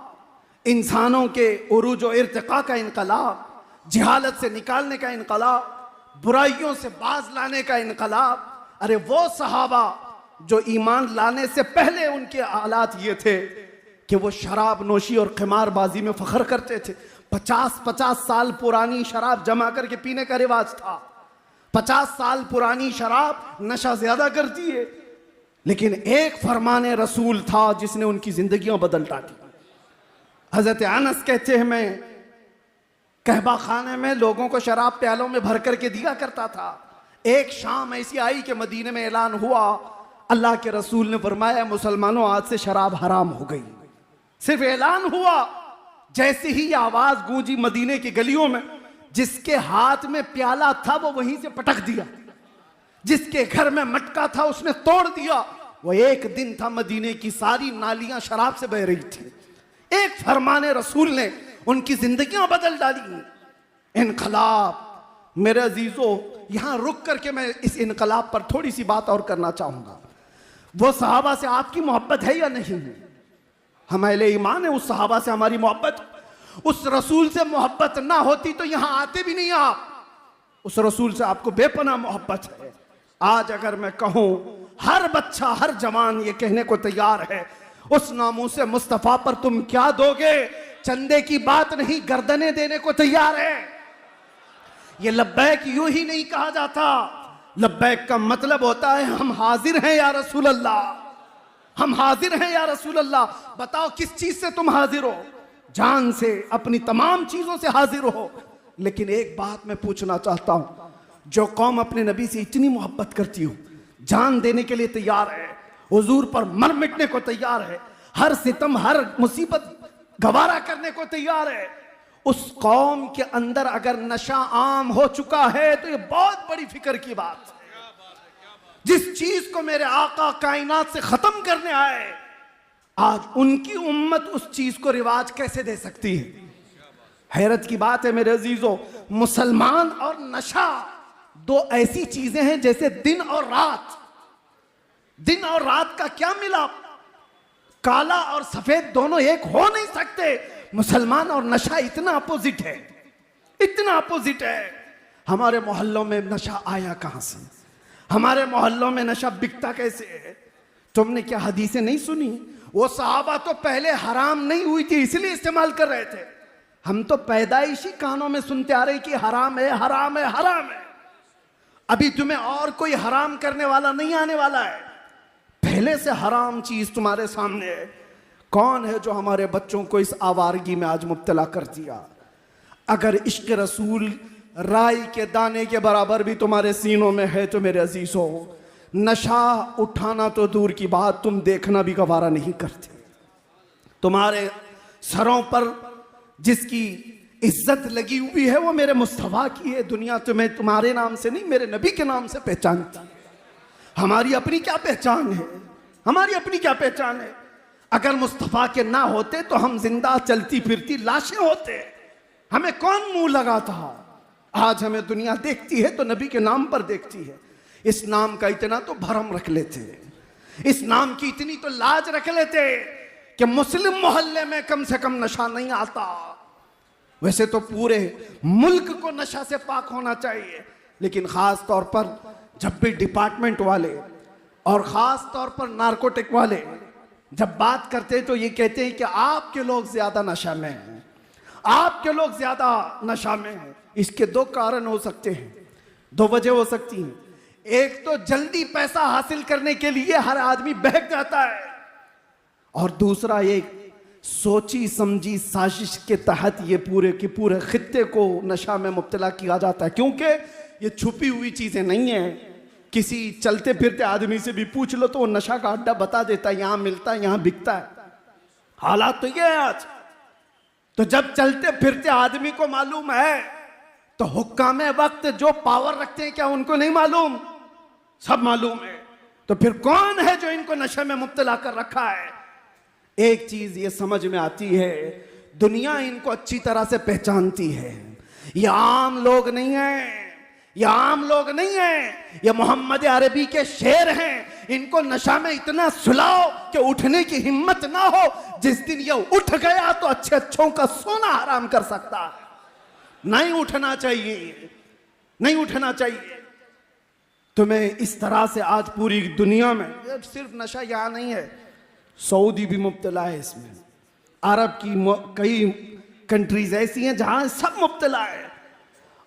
इंसानों के उरूज और इर्तिका का इनकलाब, जहालत से निकालने का इनकलाब, बुराइयों से बाज लाने का इनकलाब। अरे वो सहाबा जो ईमान लाने से पहले उनके हालात ये थे कि वो शराब नोशी और क़िमारबाजी में फ़ख्र करते थे। 50-50 साल पुरानी शराब जमा करके पीने का रिवाज था। 50 साल पुरानी शराब नशा ज्यादा करती है, लेकिन एक फरमाने रसूल था जिसने उनकी जिंदगियां बदल डाली। हजरत अनस कहते हैं मैं कहबा खाने में लोगों को शराब प्यालों में भर करके दिया करता था। एक शाम ऐसी आई कि मदीने में ऐलान हुआ, अल्लाह के रसूल ने फरमाया मुसलमानों आज से शराब हराम हो गई। सिर्फ ऐलान हुआ, जैसे ही ये आवाज गूंजी मदीने की गलियों में, जिसके हाथ में प्याला था वो वहीं से पटक दिया, जिसके घर में मटका था उसने तोड़ दिया। वो एक दिन था मदीने की सारी नालियां शराब से बह रही थी। एक फरमाने रसूल ने उनकी जिंदगियां बदल डाली। इनकलाब, मेरे अजीजों, यहां रुक करके मैं इस इनकलाब पर थोड़ी सी बात और करना चाहूंगा। वो सहाबा से आपकी मोहब्बत है या नहीं? हम अहले ईमान है, उस सहाबा से हमारी मोहब्बत, उस रसूल से मोहब्बत ना होती तो यहां आते भी नहीं आप। उस रसूल से आपको बेपनाह मोहब्बत है। आज अगर मैं कहूं, हर बच्चा हर जवान ये कहने को तैयार है, उस नामूसे मुस्तफा पर तुम क्या दोगे? चंदे की बात नहीं, गर्दनें देने को तैयार है। ये लब्बैक यूं ही नहीं कहा जाता। लब्बैक का मतलब होता है हम हाजिर हैं या रसूल अल्लाह, हम हाजिर हैं या रसूल अल्लाह। बताओ किस चीज से तुम हाजिर हो? जान से, अपनी तमाम चीजों से हाजिर हो। लेकिन एक बात मैं पूछना चाहता हूं, जो कौम अपने नबी से इतनी मोहब्बत करती हो, जान देने के लिए तैयार है, हुजूर पर मर मिटने को तैयार है, हर सितम हर मुसीबत गवारा करने को तैयार है, उस कौम के अंदर अगर नशा आम हो चुका है तो ये बहुत बड़ी फिक्र की बात है। जिस चीज को मेरे आका कायनात से खत्म करने आए, आज उनकी उम्मत उस चीज को रिवाज कैसे दे सकती है? हैरत की बात है मेरे अजीजों, मुसलमान और नशा दो ऐसी चीजें हैं जैसे दिन और रात। दिन और रात का क्या मिलाप? काला और सफेद दोनों एक हो नहीं सकते। मुसलमान और नशा इतना अपोजिट है, इतना अपोजिट है। हमारे मोहल्लों में नशा आया कहां से? हमारे मोहल्लों में नशा बिकता कैसे है? तुमने क्या हदीसें नहीं सुनी? वो सहाबा तो पहले हराम नहीं हुई थी इसलिए इस्तेमाल कर रहे थे। हम तो पैदाइशी कानों में सुनते आ रहे कि हराम है, हराम है, हराम है। अभी तुम्हें और कोई हराम करने वाला नहीं आने वाला है। पहले से हराम चीज तुम्हारे सामने है। कौन है जो हमारे बच्चों को इस आवारगी में आज मुब्तला कर दिया? अगर इश्क रसूल राई के दाने के बराबर भी तुम्हारे सीनों में है तो मेरे अजीजों, नशा उठाना तो दूर की बात, तुम देखना भी गवारा नहीं करते। तुम्हारे सरों पर जिसकी इज्जत लगी हुई है वो मेरे मुस्तफा की है। दुनिया तुम्हें तुम्हारे नाम से नहीं, मेरे नबी के नाम से पहचानती। हमारी अपनी क्या पहचान है? हमारी अपनी क्या पहचान है? अगर मुस्तफा के ना होते तो हम जिंदा चलती फिरती लाशें होते। हमें कौन मुंह लगाता? आज हमें दुनिया देखती है तो नबी के नाम पर देखती है। इस नाम का इतना तो भरम रख लेते, इस नाम की इतनी तो लाज रख लेते कि मुस्लिम मोहल्ले में कम से कम नशा नहीं आता। वैसे तो पूरे मुल्क को नशा से पाक होना चाहिए, लेकिन खास तौर पर जब भी डिपार्टमेंट वाले और खास तौर पर नारकोटिक वाले जब बात करते हैं तो ये कहते हैं कि आपके लोग ज्यादा नशा में हैं, आपके लोग ज्यादा नशा में हैं। इसके दो कारण हो सकते हैं, दो वजह हो सकती हैं। एक तो जल्दी पैसा हासिल करने के लिए हर आदमी बहक जाता है, और दूसरा एक सोची समझी साजिश के तहत ये पूरे के पूरे खित्ते को नशा में मुब्तला किया जाता है। क्योंकि ये छुपी हुई चीजें नहीं है। किसी चलते फिरते आदमी से भी पूछ लो तो वो नशा का अड्डा बता देता है, यहां मिलता है, यहां बिकता है। हालात तो ये है आज। तो जब चलते फिरते आदमी को मालूम है तो हुक्काम वक्त जो पावर रखते हैं क्या उनको नहीं मालूम? सब मालूम है। तो फिर कौन है जो इनको नशे में मुब्तला कर रखा है? एक चीज ये समझ में आती है, दुनिया इनको अच्छी तरह से पहचानती है। ये आम लोग नहीं है, ये आम लोग नहीं है, ये मोहम्मद अरबी के शेर हैं। इनको नशा में इतना सुलाओ कि उठने की हिम्मत ना हो। जिस दिन ये उठ गया तो अच्छे अच्छों का सोना हराम कर सकता है। नहीं उठना चाहिए, नहीं उठना चाहिए। तुम्हें इस तरह से आज पूरी दुनिया में, सिर्फ नशा यहां नहीं है, सऊदी भी मुब्तला है इसमें। अरब की कई कंट्रीज ऐसी हैं जहां सब मुब्तला है,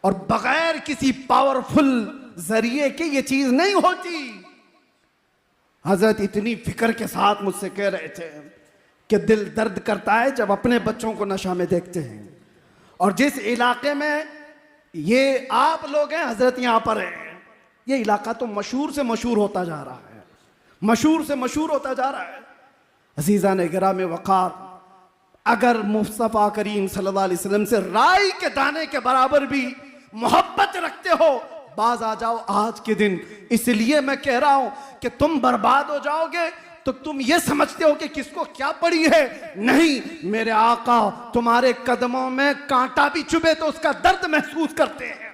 और बगैर किसी पावरफुल जरिए के ये चीज नहीं होती। हजरत इतनी फिक्र के साथ मुझसे कह रहे थे कि दिल दर्द करता है जब अपने बच्चों को नशा में देखते हैं। और जिस इलाके में ये आप लोग हैं, हजरत यहां पर हैं, ये इलाका तो मशहूर से मशहूर होता जा रहा है, मशहूर से मशहूर होता जा रहा है। अजीज़ान गिराम वक़ार, अगर मुस्तफा करीम सल्लल्लाहु अलैहि वसल्लम से राई के दाने के बराबर भी मोहब्बत रखते हो, बाज आ जाओ आज के दिन। इसलिए मैं कह रहा हूं कि तुम बर्बाद हो जाओगे तो तुम ये समझते हो कि किसको क्या पड़ी है। नहीं, मेरे आका तुम्हारे कदमों में कांटा भी चुभे तो उसका दर्द महसूस करते हैं।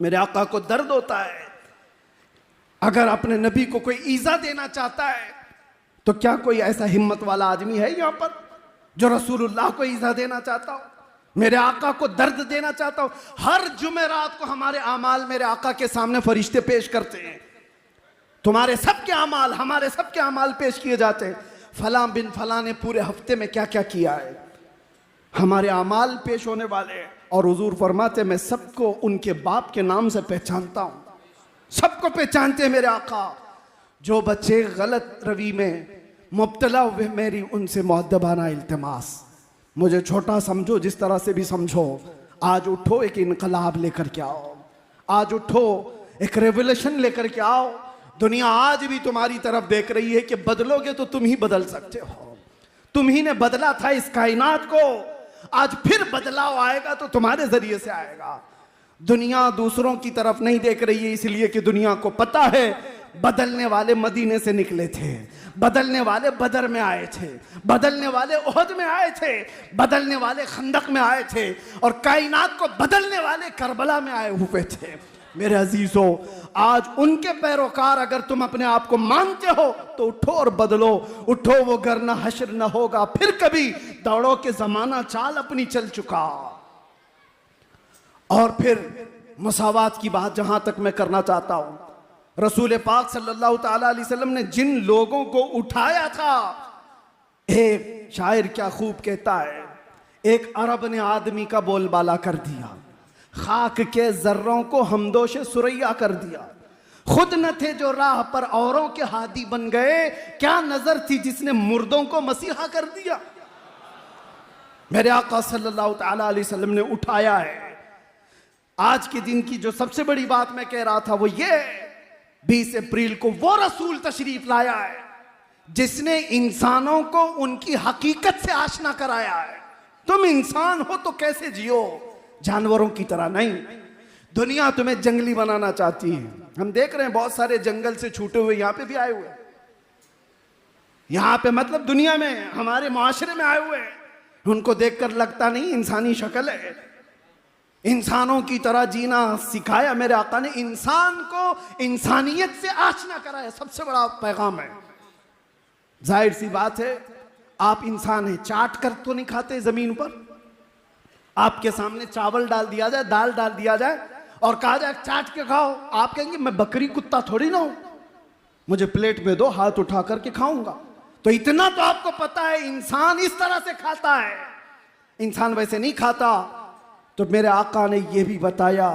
मेरे आका को दर्द होता है। अगर अपने नबी को कोई ईजा देना चाहता है तो क्या कोई ऐसा हिम्मत वाला आदमी है यहां पर जो रसूलुल्लाह को ईजा देना चाहता हो, मेरे आका को दर्द देना चाहता हो। हर जुमेरात को हमारे आमाल मेरे आका के सामने फरिश्ते पेश करते हैं। तुम्हारे सबके आमाल, हमारे सबके आमाल पेश किए जाते हैं। फला बिन फला ने पूरे हफ्ते में क्या क्या किया है, हमारे आमाल पेश होने वाले हैं। और हुजूर फरमाते मैं सबको उनके बाप के नाम से पहचानता हूं, सबको पहचानते हैं मेरे आका। जो बच्चे गलत रवि में मुब्तला हुए, मेरी उनसे मुअद्दबाना इल्तिमास, मुझे छोटा समझो जिस तरह से भी समझो, आज उठो एक इनकलाब लेकर के आओ, आज उठो एक रेवोल्यूशन लेकर के आओ। दुनिया आज भी तुम्हारी तरफ देख रही है कि बदलोगे तो तुम ही बदल सकते हो। तुम ही ने बदला था इस कायनात को, आज फिर बदलाव आएगा तो तुम्हारे जरिए से आएगा। दुनिया दूसरों की तरफ नहीं देख रही है, इसलिए कि दुनिया को पता है बदलने वाले मदीने से निकले थे, बदलने वाले बदर में आए थे, बदलने वाले ओहद में आए थे, बदलने वाले खंदक में आए थे, और कायनात को बदलने वाले करबला में आए हुए थे। मेरे अजीजों, आज उनके पैरोकार अगर तुम अपने आप को मानते हो तो उठो और बदलो। उठो, वो घर ना हश्र न होगा फिर कभी, दौड़ो के जमाना चाल अपनी चल चुका। और फिर मुसावात की बात जहां तक मैं करना चाहता हूं, रसूल पाक सल्लल्लाहु ताला अलैहि वसल्लम ने जिन लोगों को उठाया था, एक शायर क्या खूब कहता है, एक अरब ने आदमी का बोलबाला कर दिया, खाक के जर्रों को हमदोश सुरैया कर दिया। खुद न थे जो राह पर औरों के हादी बन गए, क्या नजर थी जिसने मुर्दों को मसीहा कर दिया। मेरे आका सल्लल्लाहु ताला अलैहि वसल्लम ने उठाया है। आज के दिन की जो सबसे बड़ी बात मैं कह रहा था वो ये, 20 अप्रैल को वो रसूल तशरीफ लाया है जिसने इंसानों को उनकी हकीकत से आशना कराया है। तुम इंसान हो तो कैसे जियो, जानवरों की तरह नहीं। दुनिया तुम्हें जंगली बनाना चाहती है। हम देख रहे हैं बहुत सारे जंगल से छूटे हुए यहां पे भी आए हुए, यहां पे मतलब दुनिया में हमारे मुआशरे में आए हुए हैं। उनको देखकर लगता नहीं इंसानी शक्ल है, इंसानों की तरह जीना सिखाया मेरे आका ने, इंसान को इंसानियत से आशना कराया। सबसे बड़ा पैगाम है। जाहिर सी बात है, आप इंसान हैं, चाट कर तो नहीं खाते जमीन पर। आपके सामने चावल डाल दिया जाए, दाल डाल दिया जाए और कहा जाए चाट के खाओ, आप कहेंगे मैं बकरी कुत्ता थोड़ी ना हूं, मुझे प्लेट में दो, हाथ उठा करके खाऊंगा। तो इतना तो आपको पता है इंसान इस तरह से खाता है, इंसान वैसे नहीं खाता। तो मेरे आका ने यह भी बताया,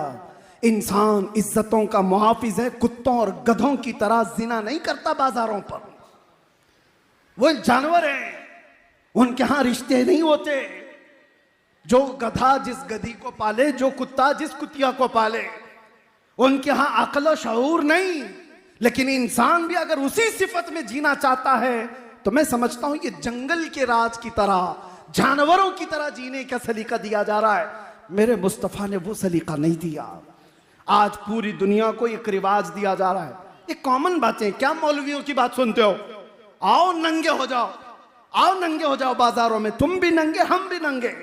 इंसान इज्जतों का मुहाफिज है, कुत्तों और गधों की तरह जिना नहीं करता बाजारों पर। वो जानवर हैं, उनके यहां रिश्ते नहीं होते। जो गधा जिस गधी को पाले, जो कुत्ता जिस कुतिया को पाले, उनके यहां अक्ल और शऊर नहीं। लेकिन इंसान भी अगर उसी सिफत में जीना चाहता है तो मैं समझता हूं ये जंगल के राज की तरह, जानवरों की तरह जीने का सलीका दिया जा रहा है। मेरे मुस्तफा ने वो सलीका नहीं दिया। आज पूरी दुनिया को एक रिवाज दिया जा रहा है। ये कॉमन बातें, क्या मौलवियों की बात सुनते हो, आओ नंगे हो जाओ, आओ नंगे हो जाओ बाजारों में, तुम भी नंगे हम भी नंगे।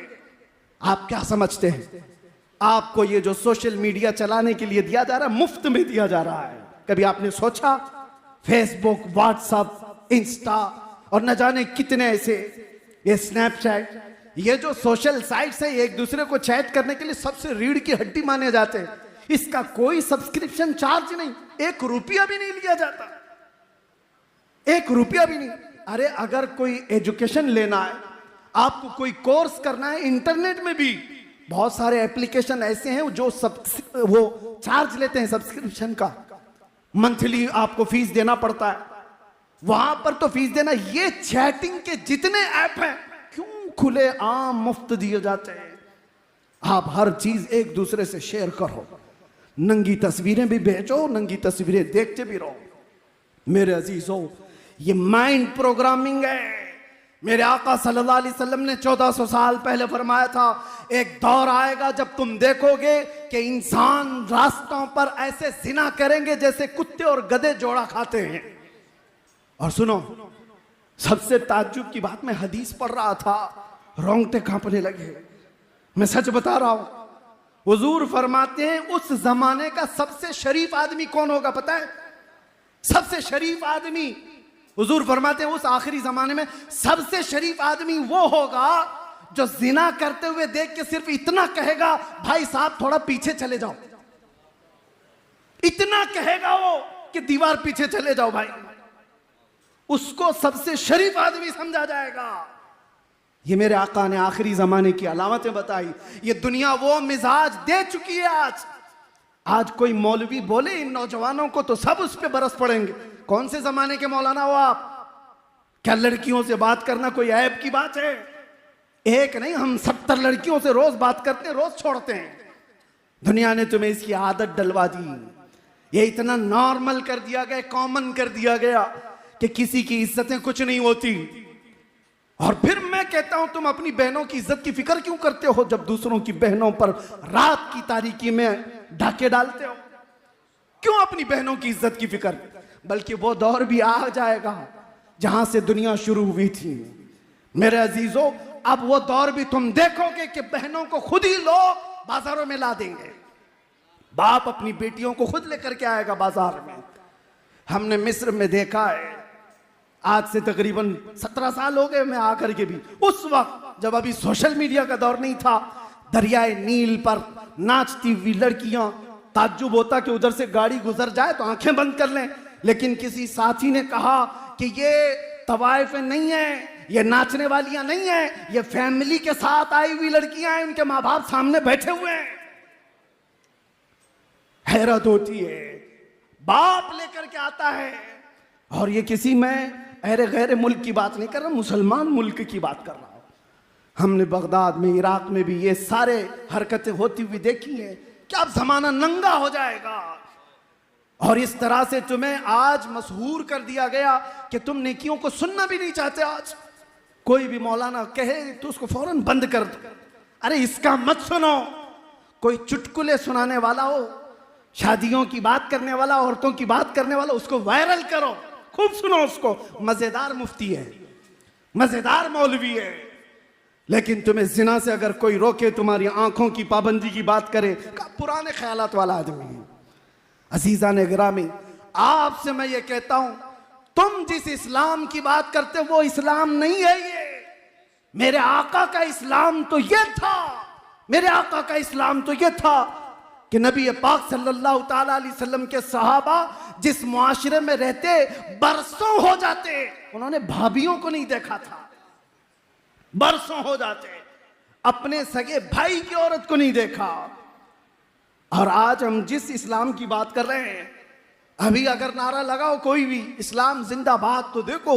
आप क्या समझते हैं, आपको ये जो सोशल मीडिया चलाने के लिए दिया जा रहा है, मुफ्त में दिया जा रहा है। कभी आपने सोचा फेसबुक, व्हाट्सएप, इंस्टा और न जाने कितने ऐसे, ये स्नैपचैट, ये जो सोशल साइट्स है, एक दूसरे को चैट करने के लिए सबसे रीढ़ की हड्डी माने जाते हैं। इसका कोई सब्सक्रिप्शन चार्ज नहीं, 1 रुपया भी नहीं लिया जाता, 1 रुपया भी नहीं। अरे अगर कोई एजुकेशन लेना है, आपको कोई कोर्स करना है, इंटरनेट में भी बहुत सारे एप्लीकेशन ऐसे हैं जो वो चार्ज लेते हैं सब्सक्रिप्शन का, मंथली आपको फीस देना पड़ता है, वहां पर तो फीस देना। ये चैटिंग के जितने ऐप हैं क्यों खुले आम मुफ्त दिए जाते हैं। आप हर चीज एक दूसरे से शेयर करो, नंगी तस्वीरें भी भेजो, नंगी तस्वीरें देखते भी रहो। मेरे अजीजों, ये माइंड प्रोग्रामिंग है, मेरे आका सल्लल्लाहु अलैहि वसल्लम ने 1400 साल पहले फरमाया था, एक दौर आएगा जब तुम देखोगे कि इंसान रास्तों पर ऐसे जिना करेंगे जैसे कुत्ते और गधे जोड़ा खाते हैं। और सुनो, सबसे ताज्जुब की बात, मैं हदीस पढ़ रहा था, रोंगटे कांपने लगे। मैं सच बता रहा हूं, हुजूर फरमाते हैं उस जमाने का सबसे शरीफ आदमी कौन होगा पता है? सबसे शरीफ आदमी, हुजूर फरमाते हैं उस आखिरी जमाने में सबसे शरीफ आदमी वो होगा जो जिना करते हुए देख के सिर्फ इतना कहेगा, भाई साहब थोड़ा पीछे चले जाओ। इतना कहेगा वो कि दीवार पीछे चले जाओ भाई, उसको सबसे शरीफ आदमी समझा जाएगा। ये मेरे आका ने आखिरी जमाने की अलामतें बताई। ये दुनिया वो मिजाज दे चुकी है। आज कोई मौलवी बोले इन नौजवानों को तो सब उस पे बरस पड़ेंगे। कौन से जमाने के मौलाना हो आप? क्या लड़कियों से बात करना कोई ऐब की बात है? एक नहीं, हम 70 लड़कियों से रोज बात करते हैं, रोज छोड़ते हैं। दुनिया ने तुम्हें इसकी आदत डलवा दी। ये इतना नॉर्मल कर दिया गया, कॉमन कर दिया गया कि किसी की इज्जतें कुछ नहीं होती। और फिर मैं कहता हूं, तुम अपनी बहनों की इज्जत की फिक्र क्यों करते हो जब दूसरों की बहनों पर रात की तारीकी में डाके डालते हो? क्यों अपनी बहनों की इज्जत की फिक्र? बल्कि वो दौर भी आ जाएगा जहां से दुनिया शुरू हुई थी। मेरे अजीजों, अब वो दौर भी तुम देखोगे कि बहनों को खुद ही लोग बाजारों में ला देंगे। बाप अपनी बेटियों को खुद लेकर के आएगा बाजार में। हमने मिस्र में देखा है, आज से तकरीबन 17 साल हो गए मैं आकर के भी, उस वक्त जब अभी सोशल मीडिया का दौर नहीं था, दरियाए नील पर नाचती हुई लड़कियां, ताज्जुब होता कि उधर से गाड़ी गुजर जाए तो आंखें बंद कर लें। लेकिन किसी साथी ने कहा कि ये तवाइफें नहीं है, ये नाचने वालियां नहीं है, ये फैमिली के साथ आई हुई लड़कियां हैं, उनके माँ बाप सामने बैठे हुए हैं। हैरत होती है, बाप लेकर के आता है। और ये किसी में अरे गैर मुल्क की बात नहीं कर रहा, मुसलमान मुल्क की बात कर रहा हूं। हमने बगदाद में, इराक में भी ये सारे हरकतें होती हुई देखी हैं। क्या अब जमाना नंगा हो जाएगा? और इस तरह से तुम्हें आज मशहूर कर दिया गया कि तुम नेकियों को सुनना भी नहीं चाहते। आज कोई भी मौलाना कहे तो उसको फौरन बंद कर दो। अरे इसका मत सुनो। कोई चुटकुले सुनाने वाला हो, शादियों की बात करने वाला, औरतों की बात करने वाला, उसको वायरल करो, खूब सुनो उसको। मजेदार मुफ्ती है, मजेदार मौलवी है। लेकिन तुम्हें जिना से अगर कोई रोके, तुम्हारी आंखों की पाबंदी की बात करे, पुराने ख्यालात वाला आदमी है। अजीजा ने गिरामी, आपसे मैं ये कहता हूं, तुम जिस इस्लाम की बात करते हो वो इस्लाम नहीं है। ये मेरे आका का इस्लाम तो ये था, मेरे आका का इस्लाम तो ये था कि नबी पाक सल्लल्लाहु ताला अलैहि वसल्लम के सहाबा जिस मुआशरे में रहते बरसों हो जाते, उन्होंने भाभियों को नहीं देखा था। बरसों हो जाते, अपने सगे भाई की औरत को नहीं देखा। और आज हम जिस इस्लाम की बात कर रहे हैं, अभी अगर नारा लगाओ कोई भी इस्लाम जिंदाबाद, तो देखो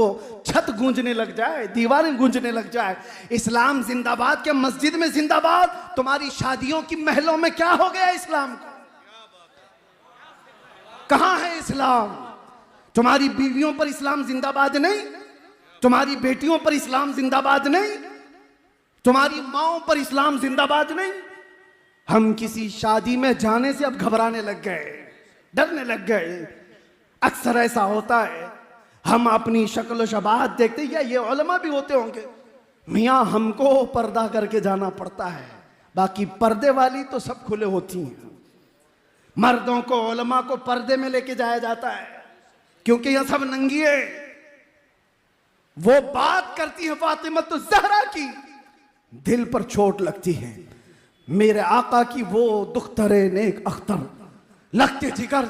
छत गूंजने लग जाए, दीवारें गूंजने लग जाए। इस्लाम जिंदाबाद के मस्जिद में जिंदाबाद, तुम्हारी शादियों की महलों में क्या हो गया इस्लाम को? कहां है इस्लाम? तुम्हारी बीवियों पर इस्लाम जिंदाबाद नहीं, तुम्हारी बेटियों पर इस्लाम जिंदाबाद नहीं, तुम्हारी माओं पर इस्लाम जिंदाबाद नहीं। हम किसी शादी में जाने से अब घबराने लग गए, डरने लग गए। अक्सर ऐसा होता है, हम अपनी शक्ल शबाहत देखते, या ये उलमा भी होते होंगे, मियाँ हमको पर्दा करके जाना पड़ता है, बाकी पर्दे वाली तो सब खुले होती हैं। मर्दों को, उलमा को पर्दे में लेके जाया जाता है क्योंकि यह सब नंगी है। वो बात करती है फातिमा तो ज़हरा की, दिल पर चोट लगती है। मेरे आका की वो दुख्तरे नेक अख्तर, लगते जिगर,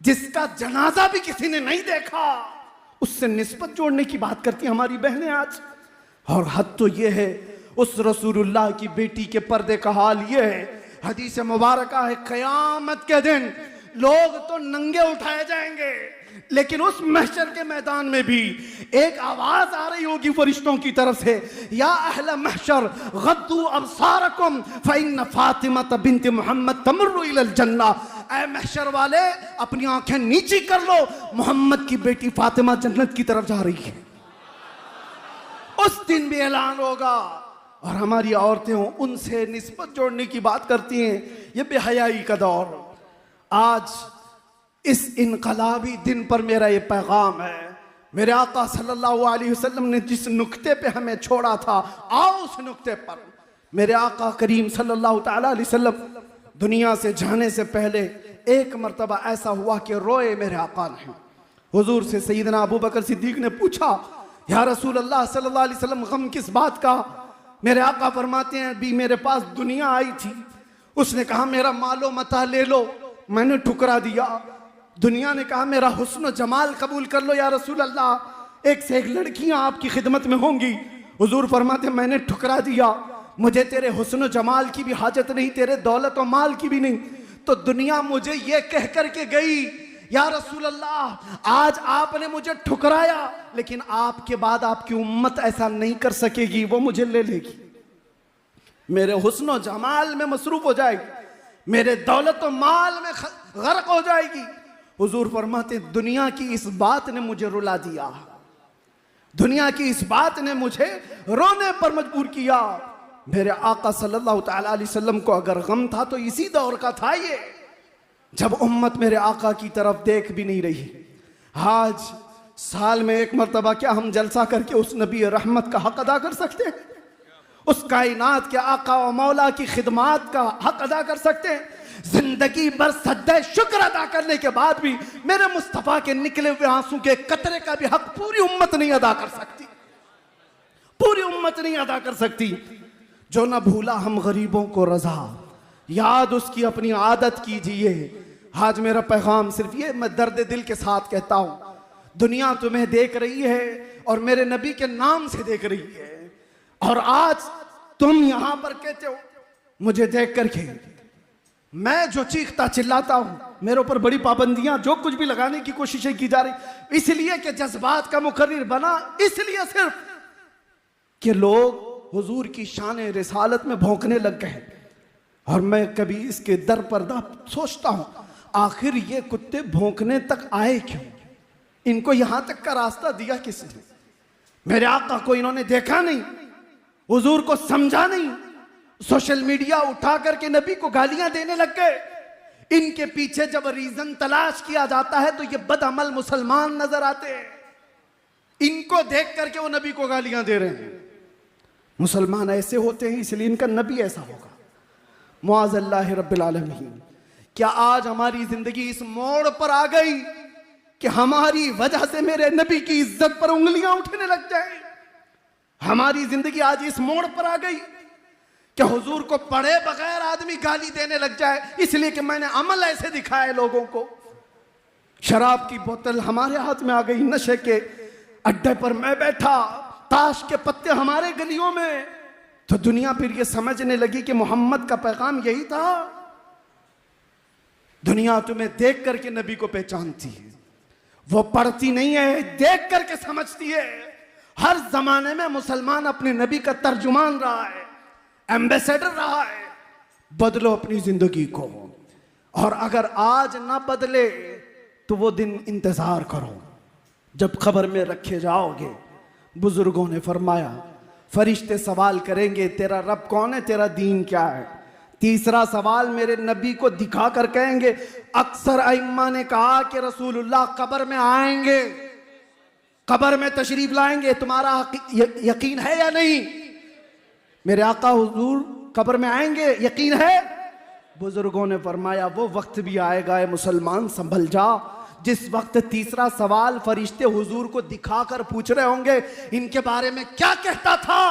जिसका जनाजा भी किसी ने नहीं देखा, उससे निस्बत जोड़ने की बात करती हमारी बहनें आज। और हद तो ये है, उस रसूलुल्लाह की बेटी के पर्दे का हाल ये है, हदीस मुबारक है, क़यामत के दिन लोग तो नंगे उठाए जाएंगे, लेकिन उस महशर के मैदान में भी एक आवाज आ रही होगी फरिश्तों की तरफ से, या अहले महशर गद्दू अबसारकुम फइन्न फातिमा बिन्त मोहम्मद तमर्रु इलल जन्ना। ऐ महशर वाले, अपनी आंखें नीची कर लो, मोहम्मद की बेटी फातिमा जन्नत की तरफ जा रही है। उस दिन भी ऐलान होगा। और हमारी औरतें उनसे निस्बत जोड़ने की बात करती हैं। ये बेहयाई का दौर। आज इस इनकलाबी दिन पर मेरा ये पैगाम है। मेरे आका सल्लल्लाहु अलैहि वसल्लम ने जिस नुक्ते पे हमें छोड़ा था, आओ उस नुक्ते पर। मेरे आका करीम सल्लल्लाहु तआला अलैहि वसल्लम दुनिया से जाने से पहले एक मर्तबा ऐसा हुआ कि रोए मेरे आका ने। हुजूर से सैयदना अबू बकर सिद्दीक ने पूछा, या रसूल अल्लाह सल्लल्लाहु अलैहि वसल्लम, गम किस बात का? मेरे आका फरमाते हैं, भी मेरे पास दुनिया आई थी, उसने कहा मेरा मालो मता ले लो, मैंने ठुकरा दिया। दुनिया ने कहा मेरा हुस्न जमाल कबूल कर लो या रसूल अल्लाह, एक से एक लड़कियां आपकी खिदमत में होंगी। हुजूर फरमाते मैंने ठुकरा दिया, मुझे तेरे हुस्न जमाल की भी हाजत नहीं, तेरे दौलत और माल की भी नहीं। तो दुनिया मुझे ये कह कर के गई, या रसूल अल्लाह आज आपने मुझे ठुकराया, लेकिन आपके बाद आपकी उम्मत ऐसा नहीं कर सकेगी, वो मुझे ले लेगी, मेरे हुस्न और जमाल में मसरूफ हो जाएगी, मेरे दौलत और माल में गर्क हो जाएगी। हुजूर फरमाते दुनिया की इस बात ने मुझे रुला दिया, दुनिया की इस बात ने मुझे रोने पर मजबूर किया। मेरे आका सल्लल्लाहु तआला अलैहि वसल्लम को अगर गम था तो इसी दौर का था ये, जब उम्मत मेरे आका की तरफ देख भी नहीं रही। आज साल में एक मर्तबा क्या हम जलसा करके उस नबी रहमत का हक अदा कर सकते हैं? उस कायनात के आका व मौला की खिदमात का हक अदा कर सकते हैं? जिंदगी भर सज्जे शुक्र अदा करने के बाद भी मेरे मुस्तफा के निकले हुए आंसू के कतरे का भी हक पूरी उम्मत नहीं अदा कर सकती, पूरी उम्मत नहीं अदा कर सकती। जो न भूला हम गरीबों को रजा, याद उसकी अपनी आदत कीजिए। आज मेरा पैगाम सिर्फ ये मैं दर्द दिल के साथ कहता हूं, दुनिया तुम्हें देख रही है और मेरे नबी के नाम से देख रही है, और आज तुम यहां पर कहते हो मुझे देख करके मैं जो चीखता चिल्लाता हूं, मेरे ऊपर बड़ी पाबंदियां जो कुछ भी लगाने की कोशिशें की जा रही, इसलिए कि जज्बात का मुकर्रिर बना, इसलिए सिर्फ कि लोग हुजूर की शान रिसालत में भौंकने लग गए। और मैं कभी इसके दर पर्दा सोचता हूं, आखिर ये कुत्ते भौंकने तक आए क्यों? इनको यहां तक का रास्ता दिया किसने? मेरे आका को इन्होंने देखा नहीं, हुजूर को समझा नहीं, सोशल मीडिया उठा करके नबी को गालियां देने लग गए। इनके पीछे जब रीजन तलाश किया जाता है तो ये बदअमल मुसलमान नजर आते हैं, इनको देख करके वो नबी को गालियां दे रहे हैं। मुसलमान ऐसे होते हैं इसलिए इनका नबी ऐसा होगा। मुआज़ल्लाहि रब्बिल आलमीन। क्या आज हमारी जिंदगी इस मोड़ पर आ गई कि हमारी वजह से मेरे नबी की इज्जत पर उंगलियां उठने लग जाए? हमारी जिंदगी आज इस मोड़ पर आ गई कि हुजूर को पढ़े बगैर आदमी गाली देने लग जाए, इसलिए कि मैंने अमल ऐसे दिखाए लोगों को। शराब की बोतल हमारे हाथ में आ गई, नशे के अड्डे पर मैं बैठा, ताश के पत्ते हमारे गलियों में, तो दुनिया फिर ये समझने लगी कि मोहम्मद का पैगाम यही था। दुनिया तुम्हें देख करके नबी को पहचानती है, वो पढ़ती नहीं है, देख करके समझती है। हर जमाने में मुसलमान अपने नबी का तर्जुमान रहा है, एम्बेसडर रहा है। बदलो अपनी जिंदगी को, और अगर आज ना बदले तो वो दिन इंतजार करो जब खबर में रखे जाओगे। बुजुर्गों ने फरमाया फरिश्ते सवाल करेंगे तेरा रब कौन है, तेरा दीन क्या है। तीसरा सवाल मेरे नबी को दिखा कर कहेंगे। अक्सर अइम्मा ने कहा कि रसूलुल्लाह कब्र में आएंगे, कब्र में तशरीफ लाएंगे, तुम्हारा यकीन है या नहीं? मेरे आका हुजूर कब्र में आएंगे, यकीन है? बुजुर्गों ने फरमाया वो वक्त भी आएगा ए मुसलमान, संभल जा, जिस वक्त तीसरा सवाल फरिश्ते हुजूर को दिखाकर पूछ रहे होंगे इनके बारे में क्या कहता था।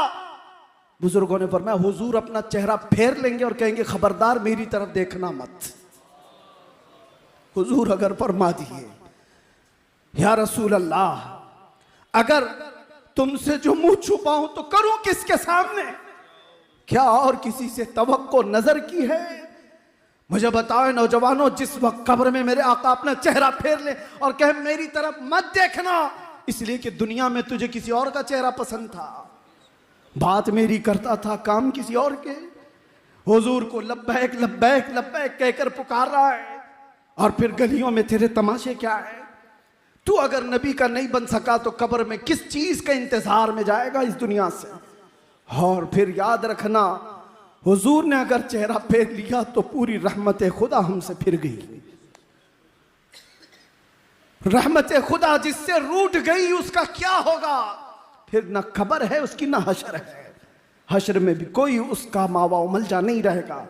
बुजुर्गों ने फरमाया हुजूर अपना चेहरा फेर लेंगे और कहेंगे खबरदार मेरी तरफ देखना मत। हुजूर अगर फरमा दिए या रसूल अल्लाह, अगर तुमसे जो मुंह छुपाऊं तो करूं किसके सामने? क्या और किसी से तवक्को नजर की है? मुझे बताओ नौजवानों, जिस वक्त कब्र में मेरे आका अपना चेहरा फेर ले और कहे मेरी तरफ मत देखना, इसलिए कि दुनिया में तुझे किसी और का चेहरा पसंद था, बात मेरी करता था, काम किसी और के। हुजूर को लब्बैक लब्बैक लब्बैक कहकर पुकार रहा है, और फिर गलियों में तेरे तमाशे क्या है? तू अगर नबी का नहीं बन सका तो कब्र में किस चीज के इंतजार में जाएगा इस दुनिया से। और फिर याद रखना, हुजूर ने अगर चेहरा फेर लिया तो पूरी रहमत खुदा हमसे फिर गई। रहमत खुदा जिससे रूठ गई उसका क्या होगा? फिर न खबर है उसकी, न हशर है। हशर में भी कोई उसका मावा उमलजा नहीं रहेगा।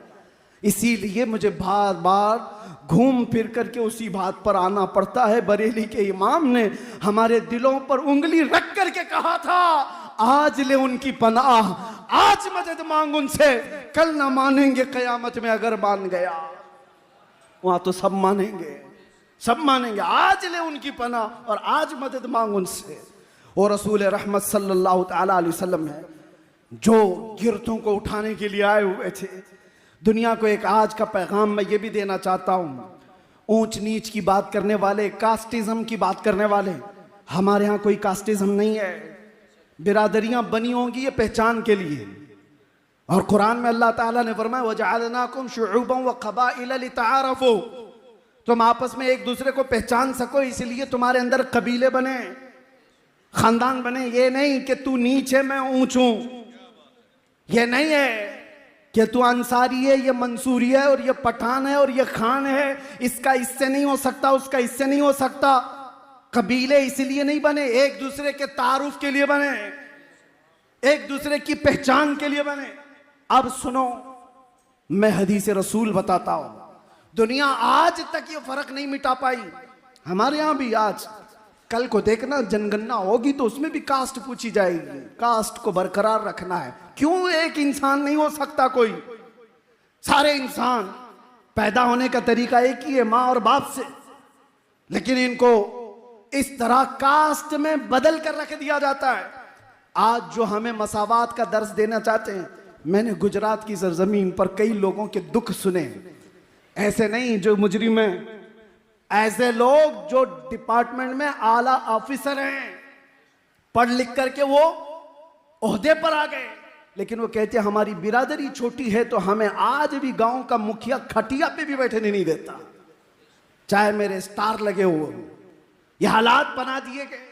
इसीलिए मुझे बार बार घूम फिर करके उसी बात पर आना पड़ता है। बरेली के इमाम ने हमारे दिलों पर उंगली रख करके कहा था, आज ले उनकी पनाह, आज मदद मांग उनसे, कल ना मानेंगे कयामत में अगर मान गया। वहां तो सब मानेंगे, सब मानेंगे। आज ले उनकी पनाह और आज मदद मांग उनसे। और रसूल रहमत सल्लल्लाहु ताला अलैहि वसल्लम है जो गिरतों को उठाने के लिए आए हुए थे। दुनिया को एक आज का पैगाम मैं ये भी देना चाहता हूँ। ऊंच नीच की बात करने वाले, कास्टिज्म की बात करने वाले, हमारे यहाँ कोई कास्टिज्म नहीं है। बिरादरियां बनी होंगी ये पहचान के लिए। और कुरान में अल्लाह ताला ने फरमाया वजअलनाकुम शुऊबन व क़बाइल लितआरफू, तुम आपस में एक दूसरे को पहचान सको इसलिए तुम्हारे अंदर कबीले बने, खानदान बने। ये नहीं कि तू नीच है मैं ऊंच हूं, ये नहीं है कि तू अंसारी है ये मंसूरी है और ये पठान है और ये खान है, इसका इससे नहीं हो सकता, उसका इससे नहीं हो सकता। कबीले इसलिए नहीं बने, एक दूसरे के तारुफ के लिए बने, एक दूसरे की पहचान के लिए बने। अब सुनो, मैं हदीस रसूल बताता हूं। दुनिया आज तक ये फर्क नहीं मिटा पाई। हमारे यहां भी आज कल को देखना जनगणना होगी तो उसमें भी कास्ट पूछी जाएगी। कास्ट को बरकरार रखना है। क्यों एक इंसान नहीं हो सकता कोई? सारे इंसान पैदा होने का तरीका एक ही है, माँ और बाप से, लेकिन इनको इस तरह कास्ट में बदल कर रख दिया जाता है। आज जो हमें मसावात का दर्स देना चाहते हैं, मैंने गुजरात की सरजमीन पर कई लोगों के दुख सुने। ऐसे नहीं जो मुजरिम हैं, ऐसे लोग जो डिपार्टमेंट में आला ऑफिसर हैं, पढ़ लिख करके वो ओहदे पर आ गए, लेकिन वो कहते हैं हमारी बिरादरी छोटी है तो हमें आज भी गांव का मुखिया खटिया पे भी बैठने नहीं देता, चाहे मेरे स्टार लगे हुए। ये हालात बना दिए गए।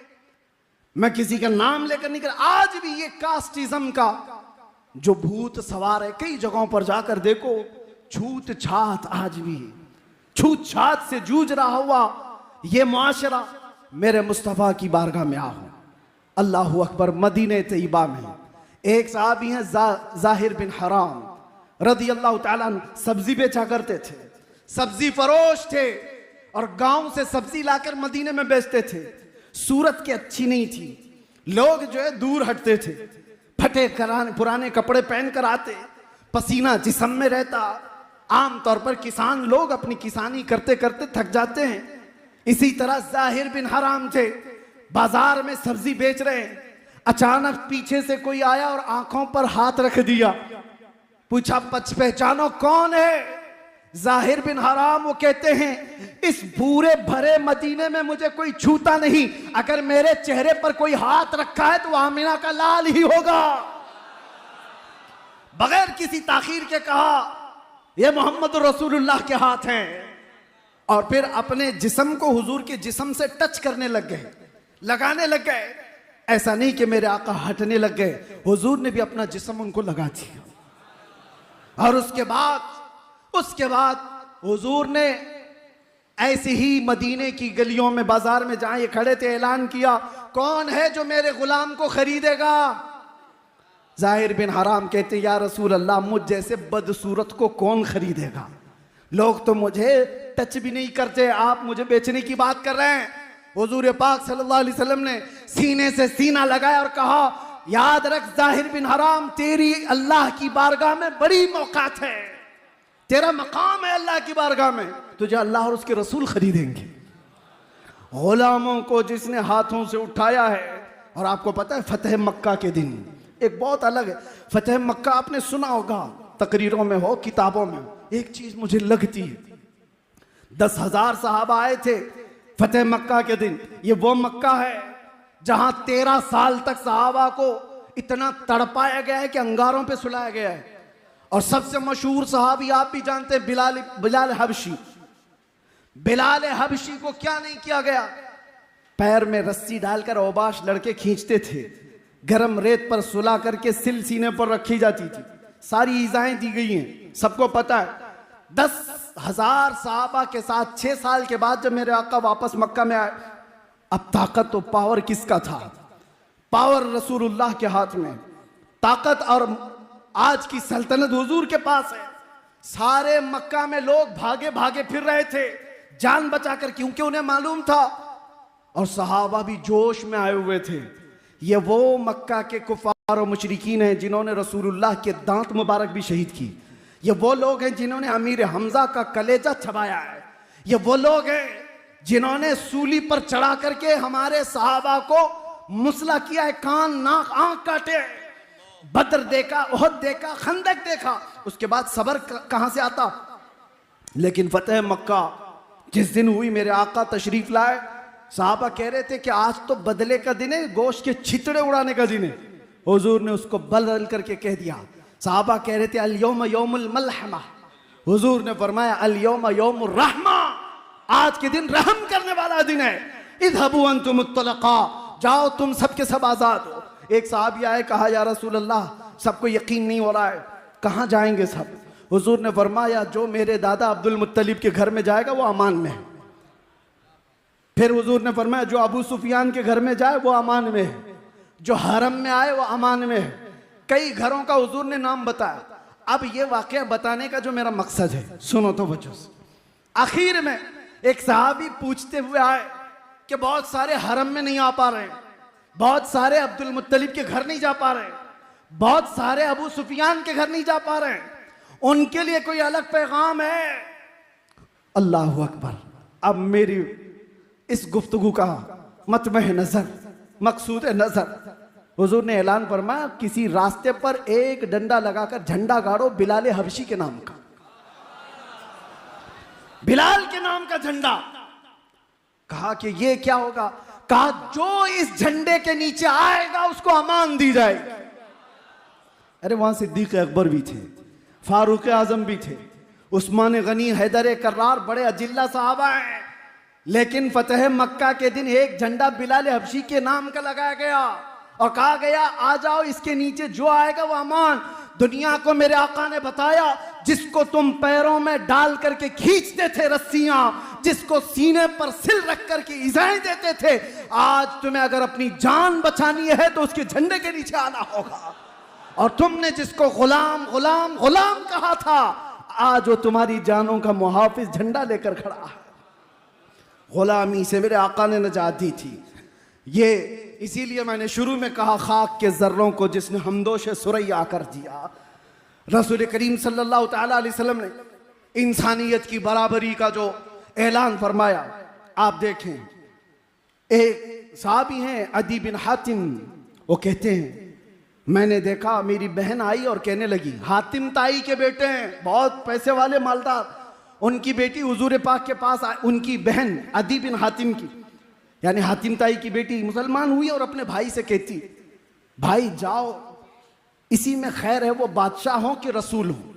मैं किसी का नाम लेकर नहीं कर, आज भी ये कास्टिज्म का जो भूत सवार है। कई जगहों पर जाकर देखो, छूत छात आज भी छूत छात से जूझ रहा हुआ ये मुआशरा। मेरे मुस्तफ़ा की बारगाह में आओ। अल्लाहु अकबर। मदीने तैयबा में एक साहबी हैं ज़ाहिर बिन हराम रदी अल्लाह ताला अन्हु, सब्जी बेचा करते थे, सब्जी फरोश थे और गांव से सब्जी लाकर मदीने में बेचते थे। सूरत की अच्छी नहीं थी, लोग जो है दूर हटते थे, फटे पुराने कपड़े पहनकर आते, पसीना जिस्म में रहता। आमतौर पर किसान लोग अपनी किसानी करते करते थक जाते हैं। इसी तरह ज़ाहिर बिन हराम थे, बाजार में सब्जी बेच रहे हैं। अचानक पीछे से कोई आया और आंखों पर हाथ रख दिया, पूछा पहचानो कौन है? ज़ाहिर बिन हराम। वो कहते हैं इस पूरे भरे मदीने में मुझे कोई छूता नहीं, अगर मेरे चेहरे पर कोई हाथ रखा है तो वह आमिना का लाल ही होगा। बगैर किसी ताखीर के कहा ये मोहम्मद रसूलुल्लाह के हाथ हैं। और फिर अपने जिस्म को हुजूर के जिस्म से टच करने लग गए, लगाने लग गए। ऐसा नहीं कि मेरे आका हटने लग गए, हुजूर ने भी अपना जिस्म उनको लगा दिया। और उसके बाद हुजूर ने ऐसे ही मदीने की गलियों में, बाजार में जहां ये खड़े थे, ऐलान किया कौन है जो मेरे गुलाम को खरीदेगा? ज़ाहिर बिन हराम कहते या रसूल अल्लाह, मुझ जैसे बदसूरत को कौन खरीदेगा? लोग तो मुझे टच भी नहीं करते, आप मुझे बेचने की बात कर रहे हैं। हुजूर पाक सल्लल्लाहु अलैहि वसल्लम ने सीने से सीना लगाया और कहा याद रख ज़ाहिर बिन हराम, तेरी अल्लाह की बारगाह में बड़ी मौकात है, तेरा मकाम है अल्लाह की बारगाह में, तुझे अल्लाह और उसके रसूल खरीदेंगे। गुलामों को जिसने हाथों से उठाया है। और आपको पता है फतेह मक्का के दिन एक बहुत अलग है। फतेह मक्का आपने सुना होगा, तकरीरों में हो, किताबों में। एक चीज मुझे लगती है, 10,000 सहाबा आए थे फतेह मक्का के दिन। ये वो मक्का है जहां 13 साल तक सहाबा को इतना तड़पाया गया है कि अंगारों पे सुलाया गया है। और सबसे मशहूर सहाबी आप भी जानते हैं, बिलाल हबशी। बिलाल हबशी को क्या नहीं किया गया? पैर में रस्सी डालकर औबाश लड़के खींचते थे, गरम रेत पर सुला करके सिल सीने पर रखी जाती थी। सारी ईजाएं दी गई हैं, सबको पता है। 10,000 सहाबा के साथ 6 साल के बाद जब मेरे आका वापस मक्का में आए, अब ताकत तो पावर किसका था? पावर रसूलुल्लाह के हाथ में, ताकत और आज की सल्तनत हुजूर के पास है। सारे मक्का में लोग भागे भागे फिर रहे थे जान बचाकर, क्योंकि उन्हें मालूम था, और सहाबा भी जोश में आए हुए थे। ये वो मक्का के कुफार और मुशरिकीन हैं जिन्होंने रसूलुल्लाह के दांत मुबारक भी शहीद की। ये वो लोग हैं जिन्होंने अमीर हमजा का कलेजा छबाया है। ये वो लोग हैं जिन्होंने सूली पर चढ़ा करके हमारे सहाबा को मुसला किया है, कान नाक आंख काटे। बदर देखा, ओहद देखा, खंदक देखा, उसके बाद सबर कहां से आता? लेकिन फतेह मक्का जिस दिन हुई, मेरे आका तशरीफ लाए, साहबा कह रहे थे कि आज तो बदले का दिन है, गोश्त के छितड़े उड़ाने का दिन है। हुजूर ने उसको बदल करके कह दिया। साहबा कह रहे थे अल यौम यौमुल मलहमा, हुजूर ने फरमाया अल यौम यौमुर रहमा, आज के दिन रहम करने वाला दिन है। इज़हबू अंतुम मुत्तलका, जाओ तुम सब के सब आजाद हो। एक साहबी आए, कहा या रसूल अल्लाह, सबको यकीन नहीं हो रहा है, कहाँ जाएंगे सब? हुजूर ने फरमाया जो मेरे दादा अब्दुल मुत्तलिब के घर में जाएगा वो अमान में है। फिर हुजूर ने फरमाया जो अबू सुफियान के घर में जाए वो अमान में है, जो हरम में आए वो अमान में है। कई घरों का हुजूर ने नाम बताया। अब ये वाकया बताने का जो मेरा मकसद है, सुनो तो बच्चों। आखिर में एक सहाबी पूछते हुए आए कि बहुत सारे हरम में नहीं आ पा रहे, बहुत सारे अब्दुल मुत्तलिब के घर नहीं जा पा रहे, बहुत सारे अबू सुफियान के घर नहीं जा पा रहे, उनके लिए कोई अलग पैगाम है? अल्लाह अकबर। अब मेरी इस गुफ्तगू का मतमह नजर, मकसूद नजर, हुजूर ने ऐलान फरमाया किसी रास्ते पर एक डंडा लगाकर झंडा गाड़ो बिलाल हबशी के नाम का, बिलाल के नाम का झंडा। कहा कि ये क्या होगा? कहा जो इस झंडे के नीचे आएगा उसको अमान दी जाएगी। अरे वहां सिद्दीक अकबर भी थे, फारूक आजम भी थे, उस्मान गनी, हैदर कर्रार, बड़े अजिल्ला साहबा हैं। लेकिन फतेह मक्का के दिन एक झंडा बिलाल हबशी के नाम का लगाया गया और कहा गया आ जाओ, इसके नीचे जो आएगा वो अमान। दुनिया को मेरे आका ने बताया जिसको तुम पैरों में डाल करके खींचते थे रस्सियां, जिसको सीने पर सिल रख करके इजाएं देते थे, आज तुम्हें अगर अपनी जान बचानी है तो उसके झंडे के नीचे आना होगा। और तुमने जिसको गुलाम गुलाम गुलाम कहा था, आज वो तुम्हारी जानों का मुहाफिज झंडा लेकर खड़ा है। गुलामी से मेरे आका ने नजात दी थी। ये इसीलिए मैंने शुरू में कहा खाक के जर्रों को जिसने हमदोश सुरैया कर दिया। रसूल करीम सल्लल्लाहु तआला अलैहि वसल्लम ने इंसानियत की बराबरी का जो ऐलान फरमाया, आप देखें। एक साहबी हैं अदी बिन हातिम, वो कहते हैं मैंने देखा मेरी बहन आई और कहने लगी, हातिम ताई के बेटे हैं, बहुत पैसे वाले मालदार, उनकी बेटी हुजूर पाक के पास आई, उनकी बहन अदी बिन हातिम की, यानी हातिम ताई की बेटी मुसलमान हुई और अपने भाई से कहती भाई जाओ, इसी में खैर है, वो बादशाह हो कि रसूल हो,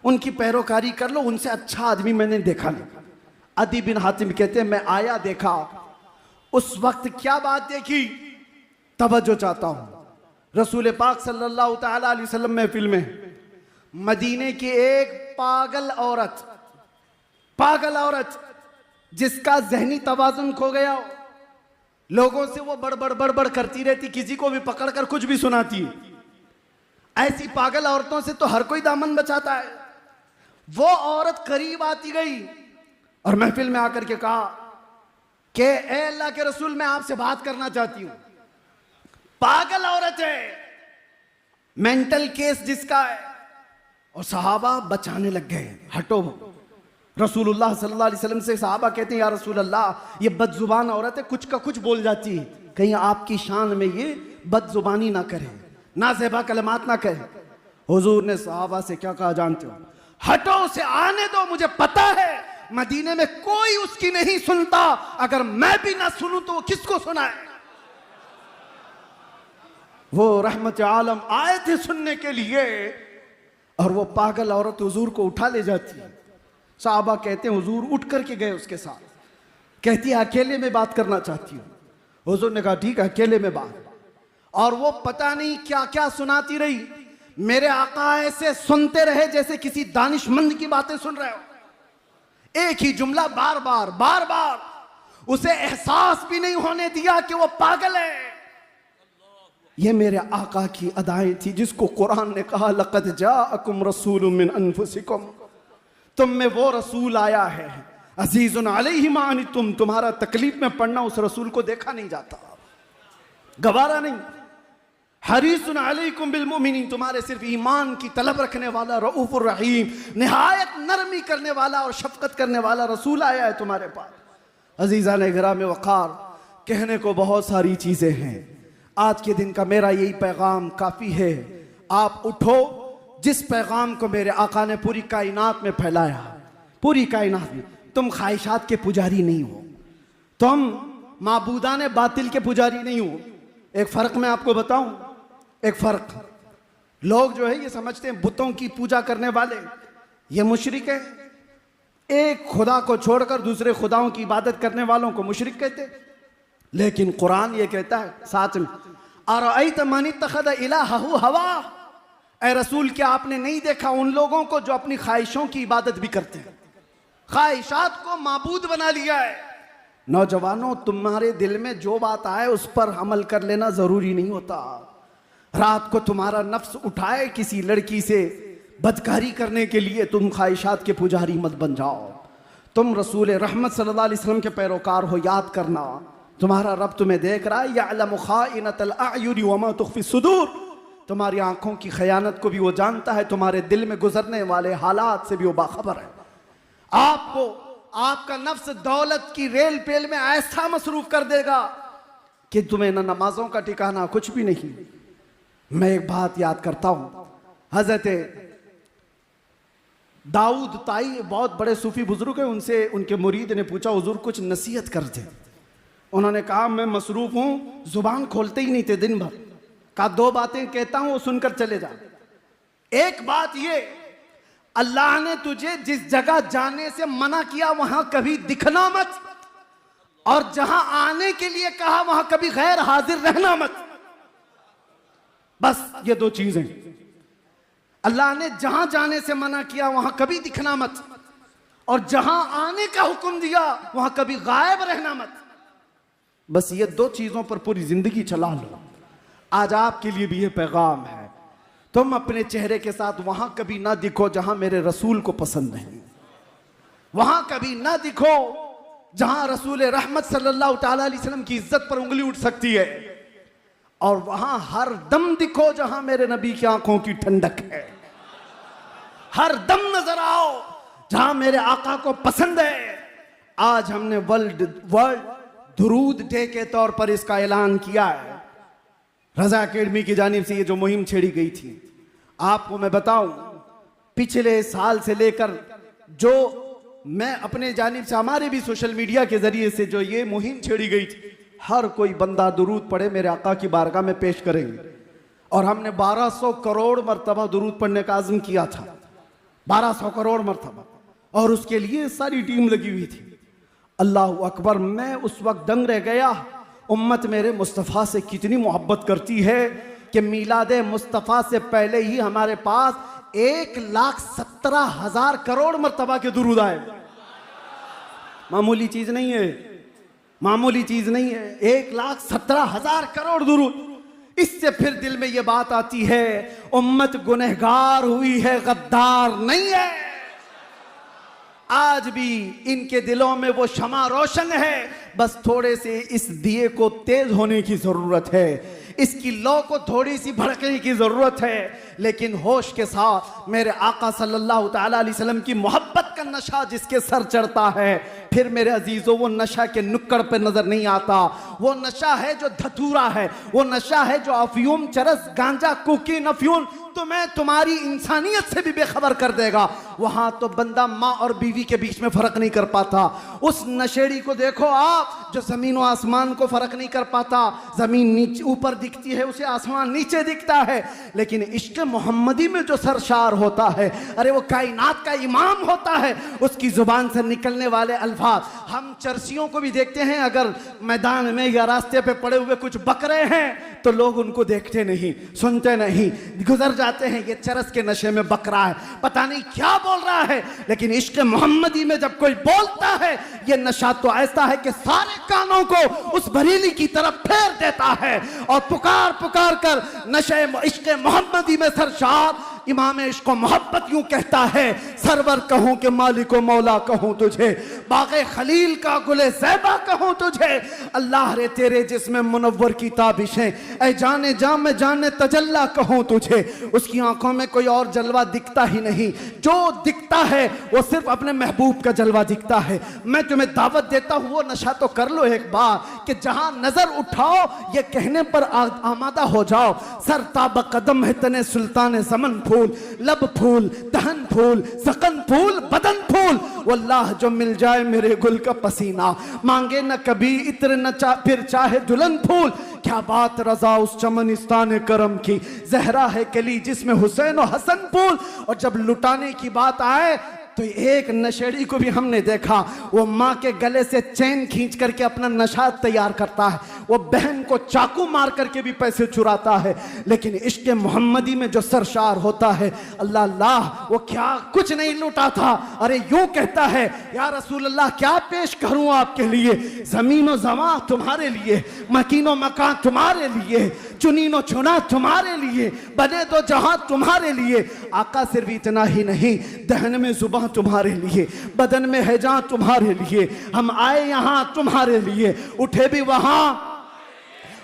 उनकी पैरोकारी कर लो, उनसे अच्छा आदमी मैंने देखा नहीं। अदी बिन हातिम कहते हैं मैं आया, देखा, उस वक्त क्या बात देखी, तवज्जो चाहता हूं। रसूल पाक सल्लल्लाहु तआला अलैहि वसल्लम महफिल में मदीने की एक पागल औरत जिसका जहनी तवाजुन खो गया हो, लोगों से वो बड़बड़ करती रहती, किसी को भी पकड़कर कुछ भी सुनाती है। ऐसी पागल औरतों से तो हर कोई दामन बचाता है। वो औरत करीब आती गई और महफिल में आकर के कहा कि ए अल्लाह के रसूल, मैं आपसे बात करना चाहती हूं। पागल औरत है, मेंटल केस जिसका है। और सहाबा बचाने लग गए, हटो। रसूलुल्लाह सल्लल्लाहु अलैहि वसल्लम से सहाबा कहते हैं या रसूल अल्लाह, ये बदजुबान औरत है, कुछ का कुछ बोल जाती है, कहीं आपकी शान में ये बदजुबानी ना करे, नाज़ेबा कलमात ना कहे। हुजूर ने सहाबा से क्या कहा जानते हो? हटो, उसे आने दो, मुझे पता है मदीने में कोई उसकी नहीं सुनता, अगर मैं भी ना सुनूं तो वो किसको सुनाए? वो रहमत आलम आए थे सुनने के लिए, और वो पागल औरत हुजूर को उठा ले जाती है। साहबा कहते हैं हुजूर उठ करके गए उसके साथ, कहती है अकेले में बात करना चाहती हूँ। हुजूर ने कहा ठीक है, अकेले में बात। और वो पता नहीं क्या क्या सुनाती रही। मेरे आका ऐसे सुनते रहे जैसे किसी दानिशमंद की बातें सुन रहे हो। एक ही जुमला बार बार बार बार, उसे एहसास भी नहीं होने दिया कि वो पागल है। ये मेरे आका की अदाएं थी, जिसको कुरान ने कहा लक़द जाअकुम रसूलुम मिन अनफुसिकुम, तुम में वो रसूल आया है अज़ीज़ुन अलैहि मा अनित्तुम, तुम्हारा तकलीफ में पड़ना उस रसूल को देखा नहीं जाता, गवारा नहीं। हरीसुन अलैकुम बिल मुमिनीन, तुम्हारे सिर्फ ईमान की तलब रखने वाला, रऊफुर रहीम, निहायत नरमी करने वाला और शफकत करने वाला रसूल आया है तुम्हारे पास। अजीज़ा ने गिराम वक़ार, कहने को बहुत सारी चीज़ें हैं। आज के दिन का मेरा यही पैगाम काफ़ी है। आप उठो, जिस पैगाम को मेरे आका ने पूरी कायनात में फैलाया, पूरी कायनात में। तुम ख्वाहिशात के पुजारी नहीं हो, तुम माबूदाने बातिल के पुजारी नहीं हो। एक फ़र्क मैं आपको बताऊं, एक फ़र्क। लोग जो है ये समझते हैं बुतों की पूजा करने वाले ये मुशरिक है। एक खुदा को छोड़कर दूसरे खुदाओं की इबादत करने वालों को मुशरिक कहते हैं। लेकिन कुरान ये कहता है साथ में, अरअयत मन इत्तखज़ इलाहहु हवा, ऐ रसूल क्या आपने नहीं देखा उन लोगों को जो अपनी ख्वाहिशों की इबादत भी करते हैं, ख्वाहिशात को माबूद बना लिया है। नौजवानों, तुम्हारे दिल में जो बात आए उस पर अमल कर लेना जरूरी नहीं होता। रात को तुम्हारा नफ्स उठाए किसी लड़की से बदकारी करने के लिए, तुम ख्वाहिशात के पुजारी मत बन जाओ। तुम रसूल रहमत सल्लल्लाहु अलैहि वसल्लम के पैरोकार हो। याद करना, तुम्हारा रब तुम्हें देख रहा है। यअलमु खाइनतल अयुनि वमा तुख्फी सुदूर, तुम्हारी आंखों की खयानत को भी वो जानता है, तुम्हारे दिल में गुजरने वाले हालात से भी वो बाखबर है। आपको आपका नफ्स दौलत की रेल पेल में ऐसा मसरूफ कर देगा कि तुम्हें न नमाजों का ठिकाना कुछ भी नहीं। मैं एक बात याद करता हूं, हजरत दाऊद ताई बहुत बड़े सूफी बुजुर्ग हैं, उनसे उनके मुरीद ने पूछा हुजूर कुछ नसीहत कर दे। उन्होंने कहा मैं मसरूफ हूं, जुबान खोलते ही नहीं थे दिन भर। कहा दो बातें कहता हूं, वो सुनकर चले जा। एक बात ये, अल्लाह ने तुझे जिस जगह जाने से मना किया वहां कभी दिखना मत, और जहां आने के लिए कहा वहां कभी गैर हाजिर रहना मत। बस ये दो चीजें। अल्लाह ने जहां जाने से मना किया वहां कभी दिखना मत, और जहां आने का हुक्म दिया वहां कभी गायब रहना मत। बस ये दो चीजों पर पूरी जिंदगी चला लो। आज आपके लिए भी ये पैगाम है, तुम अपने चेहरे के साथ वहां कभी ना दिखो जहां मेरे रसूल को पसंद नहीं, वहां कभी ना दिखो जहां रसूल रहमत सल्लल्लाहु ताला अलैहि वसल्लम की इज्जत पर उंगली उठ सकती है, और वहां हर दम दिखो जहां मेरे नबी की आंखों की ठंडक है। हर दम नजर आओ जहां मेरे आका को पसंद है। आज हमने वर्ल्ड दुरूद डे के तौर पर इसका ऐलान किया है। रजा अकेडमी की जानिब से ये जो मुहिम छेड़ी गई थी, आपको मैं बताऊं, पिछले साल से लेकर जो मैं अपने जानिब से, हमारे भी सोशल मीडिया के जरिए से जो ये मुहिम छेड़ी गई थी, हर कोई बंदा दुरूद पढ़े मेरे आका की बारगाह में पेश करेंगे। और हमने 1200 करोड़ मरतबा दुरूद पढ़ने का आज़म किया था, 1200 करोड़ मरतबा, और उसके लिए सारी टीम लगी हुई थी। अल्लाह अकबर, मैं उस वक्त दंग रह गया, उम्मत मेरे मुस्तफ़ा से कितनी मोहब्बत करती है कि मीलाद मुस्तफ़ा से पहले ही हमारे पास 1,17,000 करोड़ मरतबा के दुरूद आए। मामूली चीज नहीं है, मामूली चीज नहीं है, 1,17,000 करोड़ दुरूद। इससे फिर दिल में ये बात आती है, उम्मत गुनहगार हुई है, गद्दार नहीं है। आज भी इनके दिलों में वो शमा रोशन है, बस थोड़े से इस दिए को तेज होने की जरूरत है, इसकी लौ को थोड़ी सी भड़कने की जरूरत है। लेकिन होश के साथ मेरे आका सल्लल्लाहु ताला अलैहि वसल्लम की मोहब्बत का नशा जिसके सर चढ़ता है, फिर मेरे अजीजों वो नशा के नुक्कड़ पे नजर नहीं आता। वो नशा है जो धतूरा है, वो नशा है जो अफयूम, चरस, गांजा, कोकीन, अफयून तुम्हें तुम्हारी इंसानियत से भी बेखबर कर देगा। वहां तो बंदा माँ और बीवी के बीच में फर्क नहीं कर पाता। उस नशेड़ी को देखो आप, जो जमीन और आसमान को फर्क नहीं कर पाता। जमीन नीचे ऊपर दिखती है, उसे आसमान नीचे दिखता है, लेकिन इश्क मोहम्मदी में जो सरशार होता है, अरे वो कायनात का इमाम होता है, उसकी जुबान से निकलने वाले अल्फाज अल्फाज। हम चर्सियों को भी देखते हैं, अगर मैदान में या रास्ते पे पड़े हुए कुछ बकरे हैं तो लोग उनको देखते नहीं, सुनते नहीं, गुजर जाते हैं, ये चरस के नशे में बकरा है, पता नहीं क्या बोल रहा है। लेकिन इश्क मोहम्मदी में जब कोई बोलता है, ये नशा तो ऐसा है कि सारे कानों को उस बरेली की तरफ फेर देता है और पुकार पुकार कर नशे इश्क मोहम्मदी में सरशार इमाम इश्क मोहब्बत यूं कहता है, सरवर कहूं कि मालिको मौला कहूं तुझे, बागे खलील का गुले ज़ैबा कहूं तुझे, अल्लाह रे तेरे जिसमें मुनव्वर की ताबिशें, ऐ जाने जा मैं जाने तजल्ला कहूं तुझे। उसकी आंखों में कोई और जलवा दिखता ही नहीं, जो दिखता है वो सिर्फ अपने महबूब का जलवा दिखता है। मैं तुम्हें दावत देता हूं, वो नशा तो कर लो एक बार कि जहां नजर उठाओ ये कहने पर आमादा हो जाओ, सर ताब कदम है तने सुल्तान ज़मन फूल, लब फूल, दहन फूल, सकन फूल, बदन फूल, वल्लाह जो मिल जाए मेरे गुल का पसीना, मांगे न कभी इत्र न फिर चाहे दुल्हन फूल। क्या बात रजा उस चमनिस्तान करम की, जहरा है कली जिसमें हुसैन और हसन फूल। और जब लुटाने की बात आए तो एक नशेड़ी को भी हमने देखा, वो माँ के गले से चैन खींच करके अपना नशा तैयार करता है, वो बहन को चाकू मार करके भी पैसे चुराता है। लेकिन इश्क मोहम्मदी में जो सरशार होता है, अल्लाह अल्लाह, वो क्या कुछ नहीं लूटा था। अरे यूं कहता है, या रसूल अल्लाह क्या पेश करूं आपके लिए, जमीन व जमा तुम्हारे लिए, मकीनो मकान तुम्हारे लिए, चुनीनो चुना तुम्हारे लिए, बने दो जहां तुम्हारे लिए। आका सिर्फ इतना ही नहीं, दहन में जुबान तुम्हारे लिए, बदन में है जान तुम्हारे लिए, हम आए यहां तुम्हारे लिए, उठे भी वहां।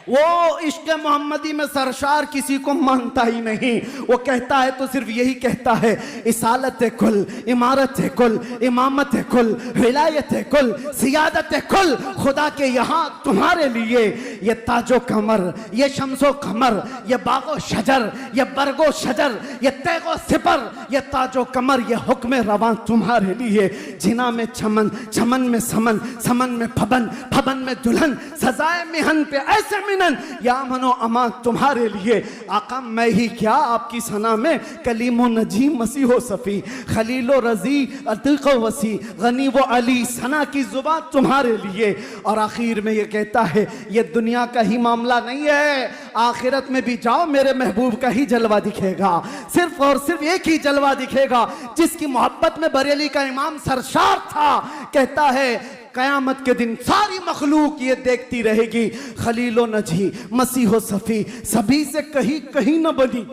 वो इश्क मोहम्मदी में सरशार किसी को मानता ही नहीं, वो कहता है तो सिर्फ यही कहता है, इसालत कुल, इमारत कुल, इमामत कुल, विलायत कुल, सियादत कुल, खुदा के यहाँ तुम्हारे लिए। ये ताजो कमर, ये शम्सो कमर, ये बागो शजर, ये बरगो शजर, ये तैगो सिपर, ये ताजो कमर, ये हुक्म रवां तुम्हारे लिए। जिना में चमन, चमन में समन, समन में फबन, फबन में दुल्हन, सजाए मिहन पे ऐसे या मनो अमा तुम्हारे लिए। आका मैं ही क्या आपकी सना में, कलीमो नजी मसीहो सफ़ी, खलीलो रजी अतीक़ो वसी, गनी वो अली, सना की जुबान तुम्हारे लिए। और आखिर में ये कहता है, ये दुनिया का ही मामला नहीं है, आखिरत में भी जाओ मेरे महबूब का ही जलवा दिखेगा, सिर्फ और सिर्फ एक ही जलवा दिखेगा जिसकी मोहब्बत में बरेली का इमाम सरशार था। कहता है कयामत के दिन सारी मखलूक ये देखती रहेगी, खलीलो नजी मसीहो सफ़ी, सभी से कहीं कहीं न बनी,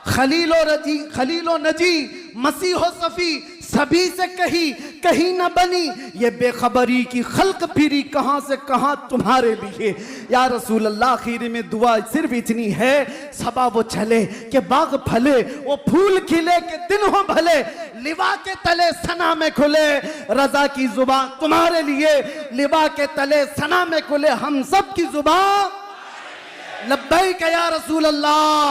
खलीलो नजी मसीहो सफ़ी, सभी से कहीं कहीं न बनी। ये बेखबरी की खल्क फिरी कहां से कहां तुम्हारे लिए। या रसूल अल्लाह आखिर में दुआ सिर्फ इतनी है, सबा वो चले कि बाग फले, वो फूल खिले के दिन हो भले, लिबा के तले सना में खुले, रजा की जुबान तुम्हारे लिए, लिबा के तले सना में खुले हम सब की जुबान लब्बैक या रसूल अल्लाह।